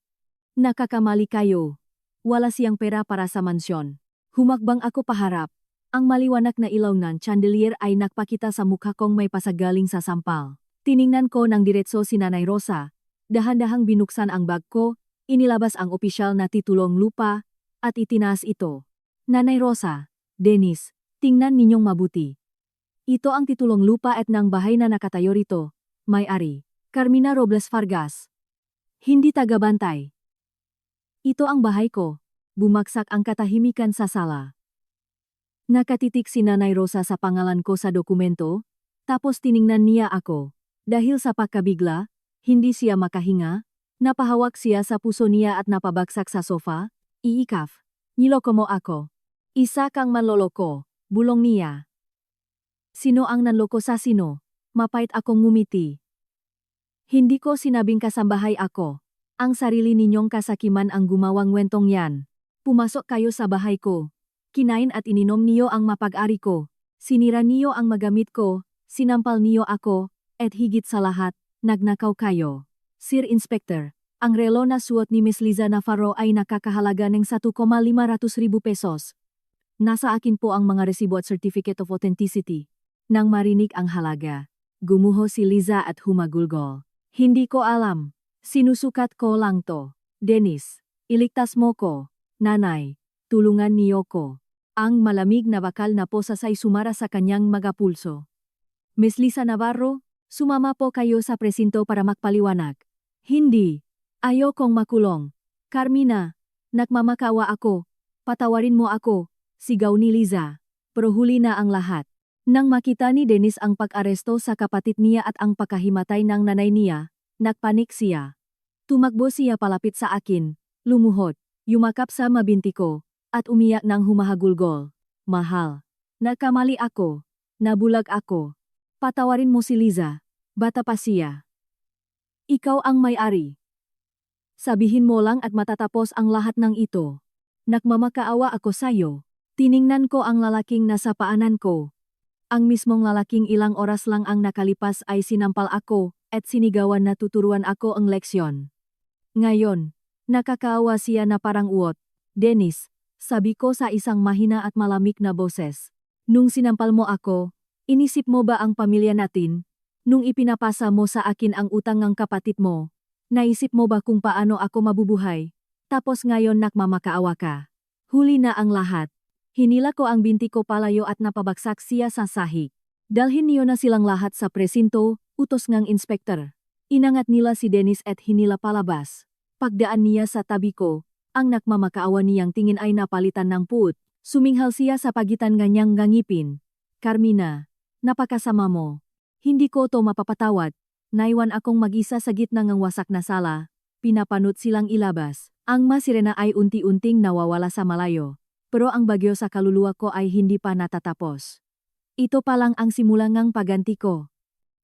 Nakakamali kayo. Wala siyang pera para sa mansyon. Humakbang ako paharap. Ang maliwanag na ilaw ng chandelier ay nagpakita sa mukha kong may pasagaling sa sampal. Tiningnan ko ng diretso si Nanay Rosa. Dahan-dahang binuksan ang bag ko, inilabas ang opisyal na titulong lupa, at itinaas ito. Nanay Rosa, Dennis, tingnan ninyong mabuti. Ito ang titulong lupa at ng bahay na nakatayo rito. May-ari, Carmina Robles Vargas. Hindi tagabantay. Ito ang bahay ko. Bumaksak ang katahimikan sa sala. Nakatitik si Nanay Rosa sa pangalan ko sa dokumento, tapos tiningnan niya ako. Dahil sa pagkabigla, hindi siya makahinga, napahawak siya sa puso niya at napabagsak sa sofa. Iikaf, niloko mo ako. Isa kang manloloko, bulong niya. Sino ang nanloko sa sino? Mapait akong ngumiti. Hindi ko sinabing kasambahay ako. Ang sarili ninyong kasakiman ang gumawang wentong yan. Pumasok kayo sa bahay ko. Kinain at ininom niyo ang mapag-ari ko. Sinira niyo ang magamit ko, sinampal niyo ako, at higit sa lahat, nagnakaw kayo. Sir Inspector, ang relo na suot ni Miss Liza Navarro ay nakakahalaga ng 1,500,000 pesos. Nasa akin po ang mga resibo at Certificate of Authenticity. Nang marinig ang halaga, gumuho si Liza at humagulgol. Hindi ko alam. Sinusukat ko lang to. Dennis, iligtas mo ko. Nanay, tulungan niyo ko. Ang malamig na bakal na posas ay sumara sa kanyang magapulso. Miss Liza Navarro, sumama po kayo sa presinto para magpaliwanag. Hindi. Ayokong makulong. Carmina, nagmamakawa ako. Patawarin mo ako, sigaw ni Liza. Pero huli na ang lahat. Nang makita ni Dennis ang pag-aresto sa kapatid niya at ang pagkahimatay ng nanay niya, nagpanik siya. Tumakbo siya palapit sa akin, lumuhod, yumakap sa mabinti ko, at umiyak ng humahagulgol. Mahal. Nagkamali ako. Nabulag ako. Patawarin mo si Liza. Bata pa siya. Ikaw ang may-ari. Sabihin mo lang at matatapos ang lahat ng ito. Nagmamakaawa ako sa'yo. Tiningnan ko ang lalaking nasa paanan ko. Ang mismong lalaking ilang oras lang ang nakalipas ay sinampal ako at sinigawan na tuturuan ako ang leksyon. Ngayon, nakakaawa siya na parang uot. Dennis, sabi ko sa isang mahina at malamig na boses. Nung sinampal mo ako, inisip mo ba ang pamilya natin? Nung ipinapasa mo sa akin ang utang ng kapatid mo, naisip mo ba kung paano ako mabubuhay? Tapos ngayon nagmamakaawa ka. Huli na ang lahat. Hinila ko ang binti ko palayo at napabagsak siya sa sahig. Dalhin niyo na silang lahat sa presinto, utos ngang inspektor. Inangat nila si Dennis at hinila palabas. Pagdaan niya sa tabi ko, ang nagmamakaawa niyang tingin ay napalitan ng puot. Suminghal siya sa pagitan nganyang ngangipin. Carmina, napakasama mo. Hindi ko to mapapatawad. Naiwan akong mag-isa sa gitna ng wasak na sala. Pinapanot silang ilabas. Ang masirena ay unti-unting nawawala sa malayo. Pero ang bagyo sa kaluluwa ko ay hindi pa natatapos. Ito pa lang ang simula ngang paganti ko.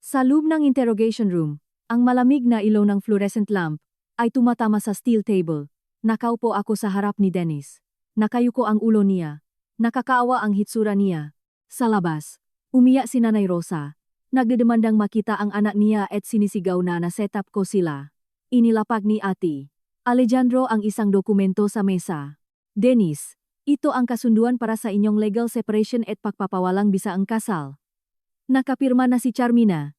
Sa loob ng interrogation room, ang malamig na ilaw ng fluorescent lamp ay tumatama sa steel table. Nakaupo ako sa harap ni Dennis. Nakayuko ang ulo niya. Nakakaawa ang hitsura niya. Sa labas, umiyak si Nanay Rosa. Nagdedemandang makita ang anak niya at sinisigaw na na-setup ko sila. Inilapag ni Ate Alejandro ang isang dokumento sa mesa. Dennis, ito ang kasunduan para sa inyong legal separation at pagpapawalang bisa ang kasal. Nakapirma na si Carmina.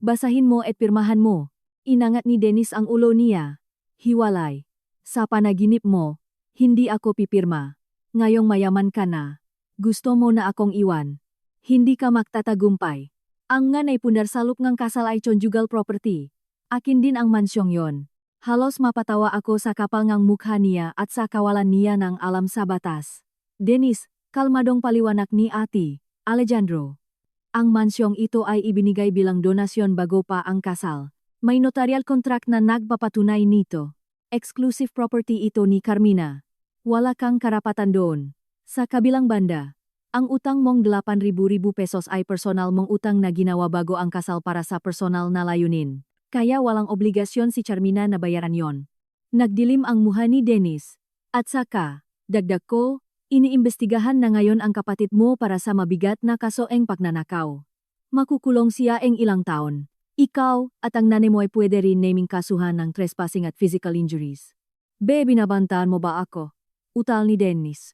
Basahin mo at pirmahan mo. Inangat ni Dennis ang ulo niya. Hiwalay. Sa panaginip mo, hindi ako pipirma. Ngayong mayaman ka na. Gusto mo na akong iwan. Hindi ka magtatagumpay. Ang nga nay pundar salop ngang kasal ay conjugal property. Akin din ang mansyong yon. Halos mapatawa ako sa kapal ngang mukha niya at sa kawalan niya ng alam sa batas. Dennis, kalmadong paliwanag ni Ate Alejandro. Ang mansyong ito ay ibinigay bilang donasyon bago pa ang kasal. May notarial contract na nagpapatunay nito. Exclusive property ito ni Carmina. Wala kang karapatan doon. Sa kabilang banda, ang utang mong 8,000 pesos ay personal mong utang na ginawa bago ang kasal para sa personal na layunin. Kaya walang obligasyon si Carmina na bayaran yon. Nagdilim ang mukha ni Dennis. At saka, dagdag ko, iniimbestigahan na ngayon ang kapatid mo para sa mabigat na kaso eng pagnanakaw. Makukulong siya eng ilang taon. Ikaw at ang nanay mo ay pwede rin naming kasuhan ng trespassing at physical injuries. Binabantaan mo ba ako? Utal ni Dennis.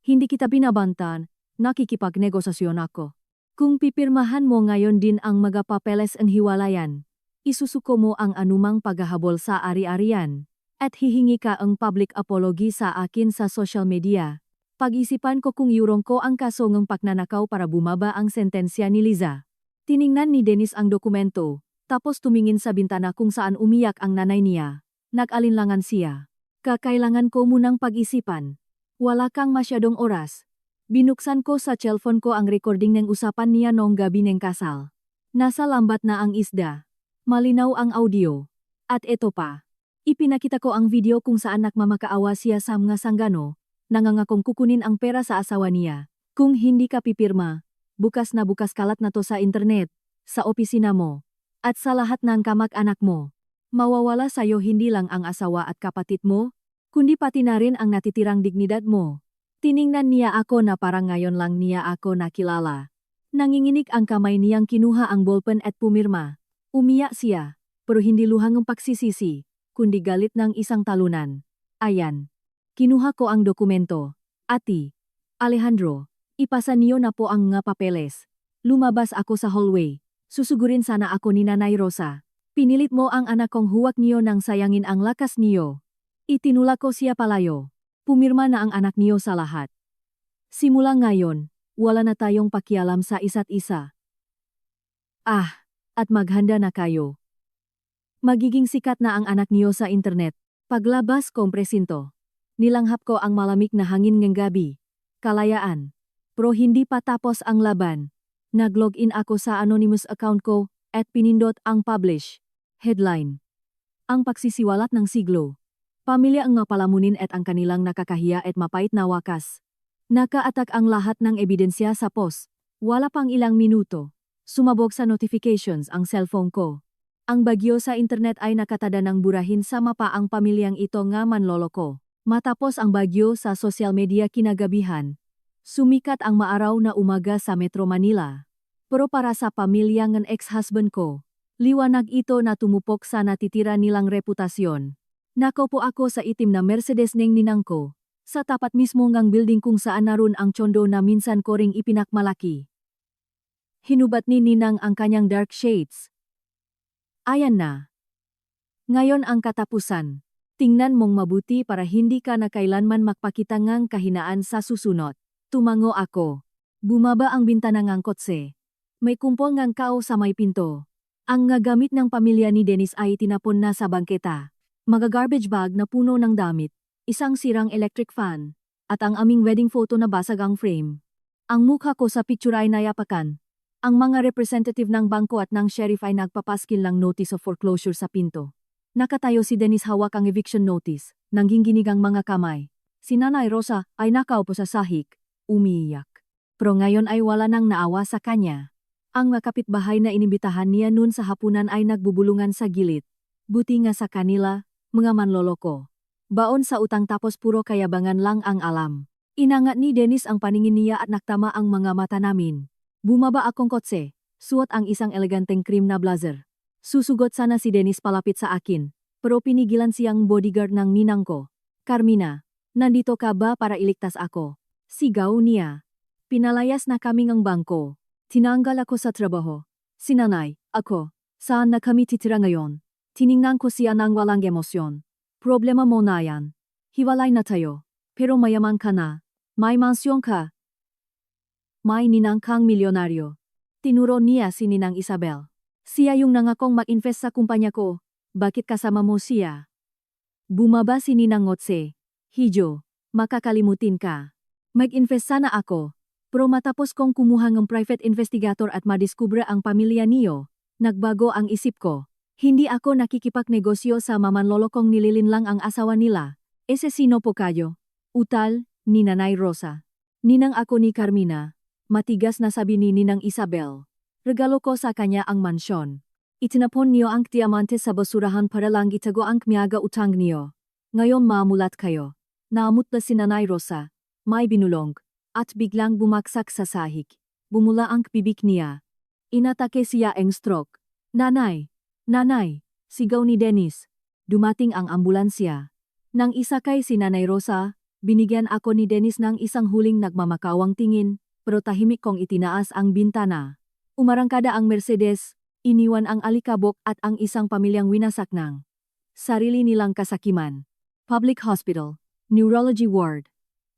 Hindi kita binabantaan. Nakikipagnegosasyon ako. Kung pipirmahan mo ngayon din ang magapapeles ang hiwalayan, isusuko mo ang anumang paghahabol sa ari-arian, at hihingi ka ang public apology sa akin sa social media. Pag-isipan ko kung yurong ko ang kaso ng pagnanakaw para bumaba ang sentensya ni Liza. Tiningnan ni Dennis ang dokumento, tapos tumingin sa bintana kung saan umiyak ang nanay niya. Nag-alinlangan siya. Kakailangan ko munang pag-isipan. Wala kang masyadong oras. Binuksan ko sa cellphone ko ang recording ng usapan niya noong gabi ng kasal. Nasa lambat na ang isda. Malinaw ang audio. At eto pa. Ipinakita ko ang video kung saan nagmamakaawa siya sa mga sanggano, nangangakong kukunin ang pera sa asawa niya. Kung hindi ka pipirma, bukas na bukas kalat na to sa internet, sa opisina mo, at sa lahat ng kamag-anak mo. Mawawala sa'yo hindi lang ang asawa at kapatid mo, kundi pati na rin ang natitirang dignidad mo. Tiningnan niya ako na parang ngayon lang niya ako nakilala. Nanginginig ang kamay niyang kinuha ang ballpen at pumirma. Umiyak siya, pero hindi luhang ang pagsisisi, kundi galit ng isang talunan. Ayan. Kinuha ko ang dokumento. Ate Alejandro, ipasa niyo na po ang nga papeles. Lumabas ako sa hallway. Susugurin sana ako ni Nanay Rosa. Pinilit mo ang anak kong huwag niyo nang sayangin ang lakas niyo. Itinulak ko siya palayo. Pumirma na ang anak niyo sa lahat. Simula ngayon, wala na tayong pakialam sa isa't isa. At maghanda na kayo. Magiging sikat na ang anak niyo sa internet. Paglabas kong presinto. Nilanghap ko ang malamig na hangin ng gabi. Kalayaan. Pero hindi pa tapos ang laban. Nag-login ako sa anonymous account ko at pinindot ang publish. Headline. Ang pagsisiwalat ng siglo. Pamilya ang mapalamunin at ang kanilang nakakahiya at mapait na wakas. Naka-atak ang lahat ng ebidensya sa post. Wala pang ilang minuto. Sumabog sa notifications ang cellphone ko. Ang bagyo sa internet ay nakatada ng burahin sa mapa ang pamilyang ito nga manloloko. Matapos ang bagyo sa social media kinagabihan, sumikat ang maaraw na umaga sa Metro Manila. Pero para sa pamilya ng ex-husband ko, liwanag ito na tumupok sa natitira nilang reputasyon. Nakaupo ako sa itim na Mercedes ng ninang ko, sa tapat mismo ngang building kung saan naroon ang tsondo na minsan ko ring ipinakmalaki. Hinubat ni ninang ang kanyang dark shades. Ayan na. Ngayon ang katapusan. Tingnan mong mabuti para hindi ka na kailanman magpakita ngang kahinaan sa susunod. Tumango ako. Bumaba ang bintana ngang kotse. May kumpol ngang kao sa may pinto. Ang nga gamit ng pamilya ni Dennis ay tinapon na sa bangketa. Mga-garbage bag na puno ng damit, isang sirang electric fan, at ang aming wedding photo na basag ang frame. Ang mukha ko sa picture ay nayapakan. Ang mga representative ng bangko at ng sheriff ay nagpapaskil ng notice of foreclosure sa pinto. Nakatayo si Dennis hawak ang eviction notice, nanggingginig ang mga kamay. Si Nanay Rosa ay nakaupo sa sahig, umiiyak. Pero ngayon ay wala nang naawa sa kanya. Ang mga kapitbahay na inimbitahan niya noon sa hapunan ay nagbubulungan sa gilid. Buti nga sa kanila, mga manloloko. Baon sa utang tapos puro kayabangan lang ang alam. Inangat ni Dennis ang paningin niya at naktama ang mga mata namin. Bumaba akong kotse, suot ang isang eleganteng cream na blazer. Susugot sana si Dennis palapit sa akin, pero pinigilan siyang bodyguard ng ninang ko. Carmina, nandito ka ba para iligtas ako? Sigaw niya. Pinalayas na kami ng bangko. Tinanggal ako sa trabaho. Sinanay, ako, saan na kami titira ngayon? Tiningnan ko siya ng walang emosyon. Problema mo na yan. Hiwalay na tayo. Pero mayaman ka na. May mansyon ka. May ninang kang milyonaryo. Tinuro niya si Ninang Isabel. Siya yung nangakong mag-invest sa kumpanya ko. Bakit kasama mo siya? Bumaba si Ninang Ngotse. Hijo, makakalimutin ka. Mag-invest sana ako. Pero matapos kong kumuha ng private investigator at madiskubre ang pamilya niyo, nagbago ang isip ko. Hindi ako nakikipagnegosyo sa mamanlolokong nililin lang ang asawa nila. Ese sino po kayo? Utal, ni Nanay Rosa. Ninang ako ni Carmina. Matigas na sabi ni Ninang Isabel. Regalo ko sa kanya ang mansyon. Itinapon niyo ang diamante sa basurahan para lang itago ang miyaga utang niyo. Ngayon mamulat kayo. Naamutla si Nanay Rosa. May binulong. At biglang bumaksak sa sahig. Bumula ang bibig niya. Inatake siya ang stroke. Nanay! Nanay! Sigaw ni Dennis. Dumating ang ambulansya. Nang isakay si Nanay Rosa, binigyan ako ni Dennis ng isang huling nagmamakawang tingin, pero tahimik kong itinaas ang bintana. Umarangkada ang Mercedes, iniwan ang alikabok at ang isang pamilyang winasak ng sarili nilang kasakiman. Public Hospital, Neurology Ward.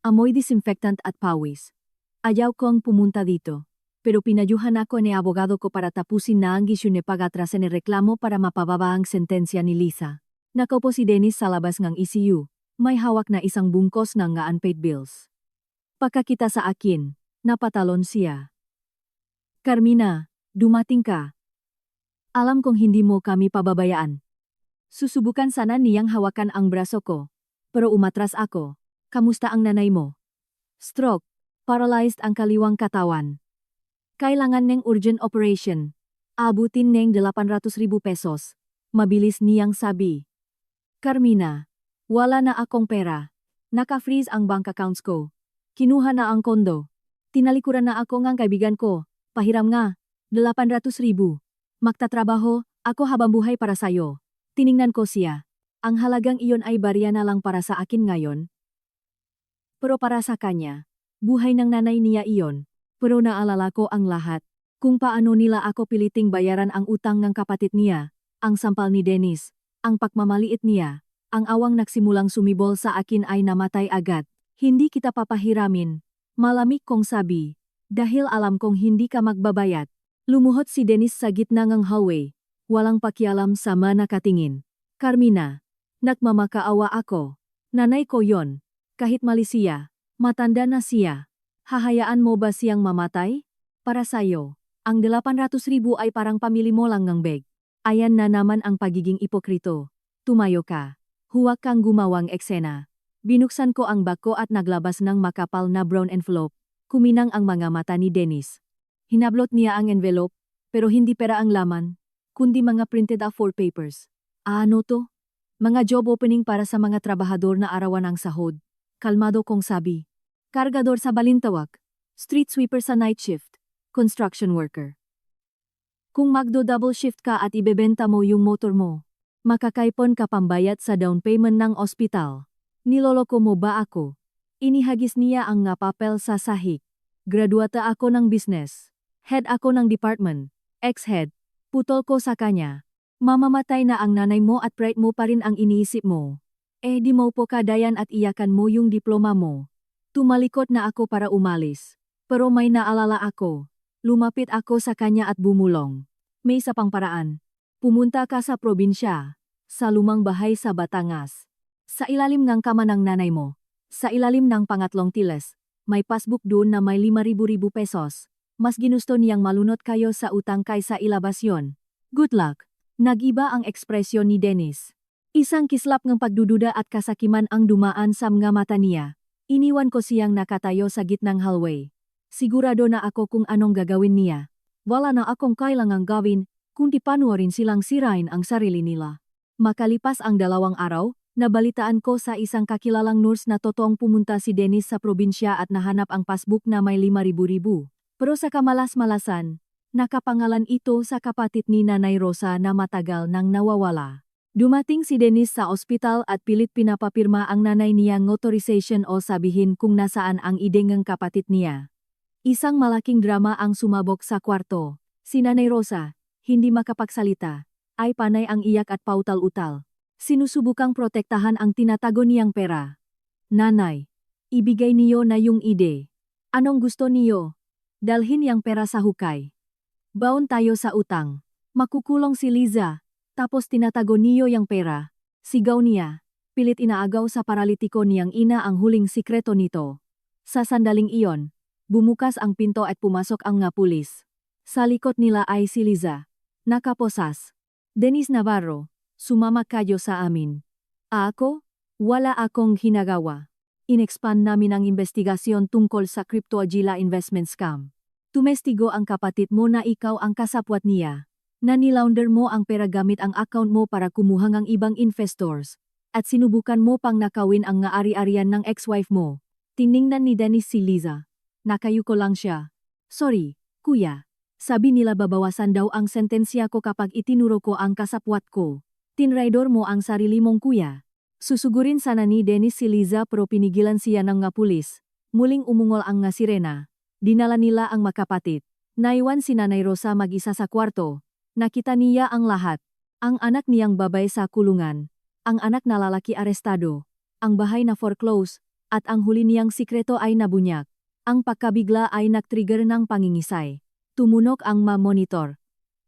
Amoy disinfectant at pawis. Ayaw kong pumunta dito, pero pinayuhan ako ni abogado ko para tapusin na ang gisyon ni pag-atrasan ni reklamo para mapababa ang sentensya ni Lisa. Nakaupo si Dennis sa labas ng ECU, may hawak na isang bungkos ng nga unpaid bills. Pagkakita sa akin, napatalon siya. Carmina, dumating ka. Alam kong hindi mo kami pababayaan. Susubukan sana niyang hawakan ang braso ko, pero umatras ako. Kamusta ang nanay mo? Stroke, paralyzed ang kaliwang katawan. Kailangan ng urgent operation. Abutin ng 800,000 pesos. Mabilis niyang sabi. Carmina, wala na akong pera. Naka-freeze ang bank accounts ko. Kinuha na ang kondo. Tinalikuran na ako ng kaibigan ko. Pahiram nga, 800,000. Magtatrabaho, ako habang buhay para sayo. Tiningnan ko siya. Ang halagang iyon ay barya na lang para sa akin ngayon. Pero para sa kanya, buhay ng nanay niya iyon. Pero naalala ko ang lahat. Kung paano nila ako piliting bayaran ang utang ng kapatid niya, ang sampal ni Dennis, ang pagmamaliit niya, ang awang nagsimulang sumibol sa akin ay namatay agad. Hindi kita papahiramin. Malamig kong sabi. Dahil alam kong hindi ka magbabayad. Lumuhod si Dennis sa gitna ng hallway. Walang pakialam sa nakatingin. Carmina, nagmamakaawa ako. Nanay ko yon. Kahit mali siya, matanda na siya. Hahayaan mo ba siyang mamatay? Para sayo, ang 800,000 ay parang pamili mo lang ng bag. Ayan na naman ang pagiging ipokrito. Tumayo ka. Huwag kang gumawang eksena. Binuksan ko ang bag ko at naglabas ng makapal na brown envelope. Kuminang ang mga mata ni Dennis. Hinablot niya ang envelope, Pero hindi pera ang laman, kundi mga printed A4 papers. Ano to? Mga job opening para sa mga trabahador na arawan ang sahod. Kalmado kong sabi. Kargador sa Balintawak, street sweeper sa night shift, construction worker. Kung magdo-double shift ka at ibebenta mo yung motor mo, makakaipon ka pambayad sa down payment ng ospital. Niloloko mo ba ako? Inihagis niya ang nga papel sa sahig. Graduata ako ng business. Head ako ng department. Ex-head. Putol ko sa kanya. Mamamatay na ang nanay mo at pride mo pa rin ang iniisip mo. Eh di mo po kadayan at iyakan mo yung diploma mo. Tumalikot na ako para umalis. Pero may naalala ako. Lumapit ako sa kanya at bumulong. May isa pang paraan. Pumunta ka sa probinsya. Sa lumang bahay sa Batangas. Sa ilalim ng kama ng nanay mo. Sa ilalim ng pangatlong tiles. May passbook doon na may 5,000 pesos. Mas ginusto niyang malunot kayo sa utang kaysa ilabas yon. Good luck. Nagiba ang ekspresyon ni Dennis. Isang kislap ng pagdududa at kasakiman ang dumaan sa mga mata niya. Iniwan ko siyang nakatayo sa gitnang hallway. Sigurado na ako kung anong gagawin niya. Wala na akong kailangang gawin, kundi panuorin silang sirain ang sarili nila. Makalipas ang 2 araw, nabalitaan ko sa isang kakilalang nurse na totoong pumunta si Dennis sa probinsya at nahanap ang passbook na may 5,000. Pero sa kamalas-malasan, nakapangalan ito sa kapatid ni Nanay Rosa na matagal nang nawawala. Dumating si Dennis sa ospital at pilit pinapapirma ang nanay niyang authorization o sabihin kung nasaan ang ideng ng kapatid niya. Isang malaking drama ang sumabog sa kwarto. Si Nanay Rosa, hindi makapagsalita, ay panay ang iyak at pautal-utal. Sinusubukang protektahan ang tinatago niyang pera. Nanay, ibigay niyo na yung ide. Anong gusto niyo? Dalhin yang pera sa hukay. Baon tayo sa utang. Makukulong si Liza. Tapos tinatago niyo yang pera. Sigaw niya. Pilit inaagaw sa paralitiko niyang ina ang huling sikreto nito. Sa sandaling iyon, bumukas ang pinto at pumasok ang nga pulis. Sa likod nila ay si Liza. Nakaposas. Dennis Navarro, sumama kayo sa amin. Ako? Wala akong hinagawa. Inexpand namin ang investigasyon tungkol sa CryptoAgila investment scam. Tumestigo ang kapatid mo na ikaw ang kasapwat niya. Na nilaunder mo ang pera gamit ang account mo para kumuhang ang ibang investors. At sinubukan mo pang nakawin ang nga ari-arian ng ex-wife mo. Tiningnan ni Dennis si Liza. Nakayuko lang siya. Sorry, kuya. Sabi nila babawasan daw ang sentensya ko kapag itinuro ko ang kasapwat ko. Tinraidor mo ang sarili mong kuya. Susugurin sana ni Dennis si Liza pero pinigilan siya ng nga pulis. Muling umungol ang nga sirena. Dinala nila ang makapatid. Naiwan si Nanay Rosa mag-isa sa kwarto. Nakita niya ang lahat. Ang anak niyang babay sa kulungan. Ang anak na lalaki arestado. Ang bahay na foreclose. At ang huli niyang sikreto ay nabunyak. Ang pagkabigla ay nag-trigger ng pangingisay. Tumunog ang ma-monitor.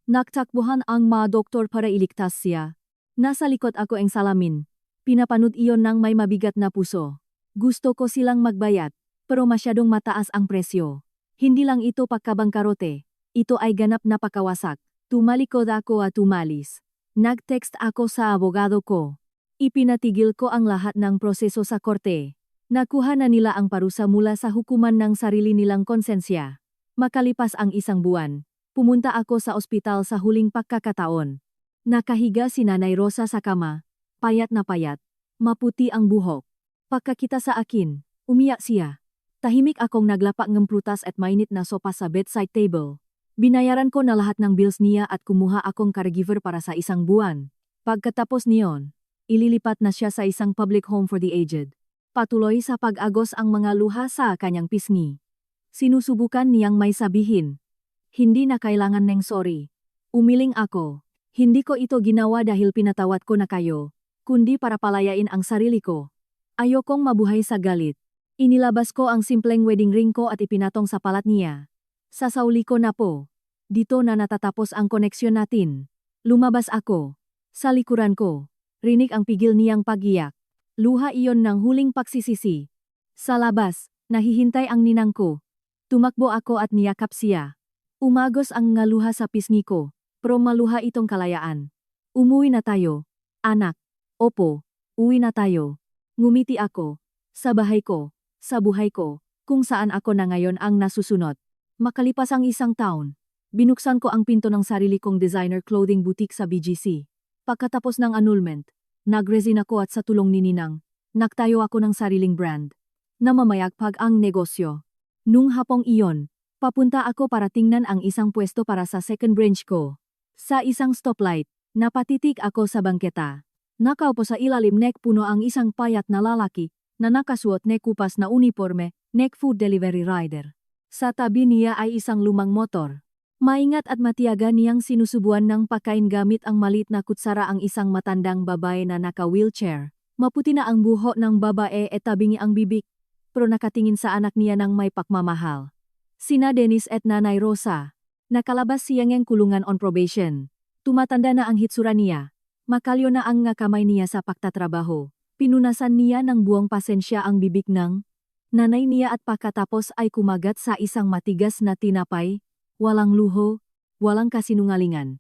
Nagtakbuhan ang ma-doktor para iligtas siya. Nasa likod ako ang salamin. Pinapanood iyon ng may mabigat na puso. Gusto ko silang magbayad, pero masyadong mataas ang presyo. Hindi lang ito pagkabangkarote. Ito ay ganap na pagkawasak. Tumalikod ako at umalis. Nag-text ako sa abogado ko. Ipinatigil ko ang lahat ng proseso sa korte. Nakuha na nila ang parusa mula sa hukuman ng sarili nilang konsensya. Makalipas ang 1 buwan, pumunta ako sa ospital sa huling pagkakataon. Nakahiga si Nanay Rosa sa kama. Payat na payat. Maputi ang buhok. Pagkakita sa akin, umiyak siya. Tahimik akong naglapak ng prutas at mainit na sopa sa bedside table. Binayaran ko na lahat ng bills niya at kumuha akong caregiver para sa 1 buwan. Pagkatapos niyon, ililipat na siya sa isang public home for the aged. Patuloy sa pag-agos ang mga luha sa kanyang pisngi. Sinusubukan niyang may sabihin. Hindi na kailangan ng sorry. Umiling ako. Hindi ko ito ginawa dahil pinatawad ko na kayo, kundi para palayain ang sarili ko. Ayokong mabuhay sa galit. Inilabas ko ang simpleng wedding ring ko at ipinatong sa palat niya. Sasauli ko na po. Dito na natatapos ang koneksyon natin. Lumabas ako. Sa likuran ko, rinig ang pigil niyang pag-iyak. Luha iyon ng huling pagsisisi. Sa labas, nahihintay ang ninang ko. Tumakbo ako at niyakap siya. Umagos ang nga luha sa pisngi ko, pero maluha itong kalayaan. Umuwi na tayo, anak. Opo, uwi na tayo. Ngumiti ako. Sa bahay ko, sa buhay ko, kung saan ako na ngayon ang nasusunod. Makalipas ang 1 taon, Binuksan ko ang pinto ng sarili kong designer clothing boutique sa BGC. Pagkatapos ng annulment, nag-resign ako at sa tulong ni Ninang, nagtayo ako ng sariling brand. Namamayagpag ang negosyo. Nung hapong iyon, papunta ako para tingnan ang isang pwesto para sa second branch ko. Sa isang stoplight, napatitig ako sa bangketa. Nakaupo sa ilalim nek puno ang isang payat na lalaki na nakasuot nek kupas na uniforme, nek food delivery rider. Sa tabi niya ay isang lumang motor. Maingat at matiyaga niyang sinusubuan ng pagkain gamit ang maliit na kutsara ang isang matandang babae na naka-wheelchair. Maputi na ang buhok ng babae at tabingi ang bibig, pero nakatingin sa anak niya ng may pagmamahal. Sina Dennis at Nanay Rosa. Nakalabas siyang ang kulungan on probation. Tumatanda na ang hitsura niya. Makalyo na ang kamay niya sa pagtatrabaho. Pinunasan niya ng buong pasensya ang bibig ng nanay niya at pagkatapos ay kumagat sa isang matigas na tinapay, walang luho, walang kasinungalingan.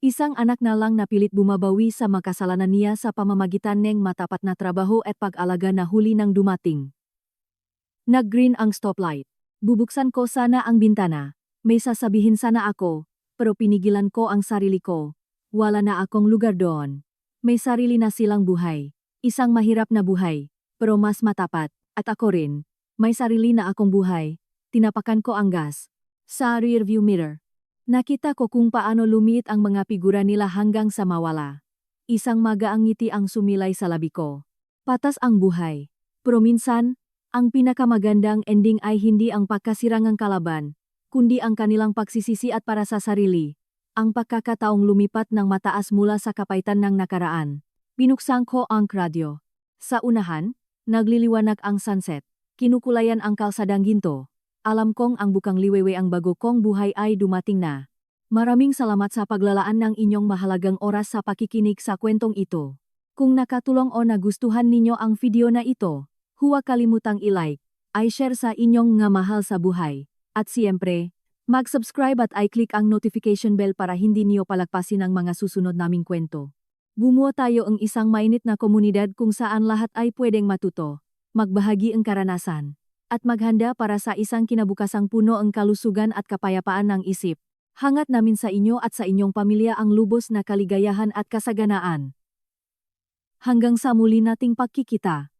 Isang anak na lang na pilit bumabawi sa makasalanan niya sa pamamagitan ng matapat na trabaho at pag-alaga na huli nang dumating. Nag-green ang stoplight. Bubuksan ko sana ang bintana. May sasabihin sana ako, pero pinigilan ko ang sarili ko. Wala na akong lugar doon. May sarili na silang buhay. Isang mahirap na buhay, pero mas matapat. At ako rin, may sarili na akong buhay. Tinapakan ko ang gas. Sa rearview mirror, nakita ko kung paano lumiit ang mga figura nila hanggang sa mawala. Isang magaang ngiti ang sumilay sa labi ko. Patas ang buhay. Pero minsan, ang pinakamagandang ending ay hindi ang pagkasirangang kalaban, kundi ang kanilang pagsisisi at para sa sarili. Ang pagkakataong lumipat ng mataas mula sa kapaitan ng nakaraan. Binuksan ko ang radyo. Sa unahan, nagliliwanag ang sunset. Kinukulayan ang kalsadang ginto. Alam kong ang bukang liwewe ang bago kong buhay ay dumating na. Maraming salamat sa paglalaan ng inyong mahalagang oras sa pakikinig sa kwentong ito. Kung nakatulong o nagustuhan ninyo ang video na ito, huwag kalimutang i-like, i-share sa inyong nga mahal sa buhay. At siyempre, mag-subscribe at i-click ang notification bell para hindi niyo palagpasin ang mga susunod naming kwento. Bumuo tayo ang isang mainit na komunidad kung saan lahat ay pwedeng matuto, magbahagi ang karanasan, at maghanda para sa isang kinabukasang puno ang kalusugan at kapayapaan ng isip. Hangat namin sa inyo at sa inyong pamilya ang lubos na kaligayahan at kasaganaan. Hanggang sa muli nating pagkikita.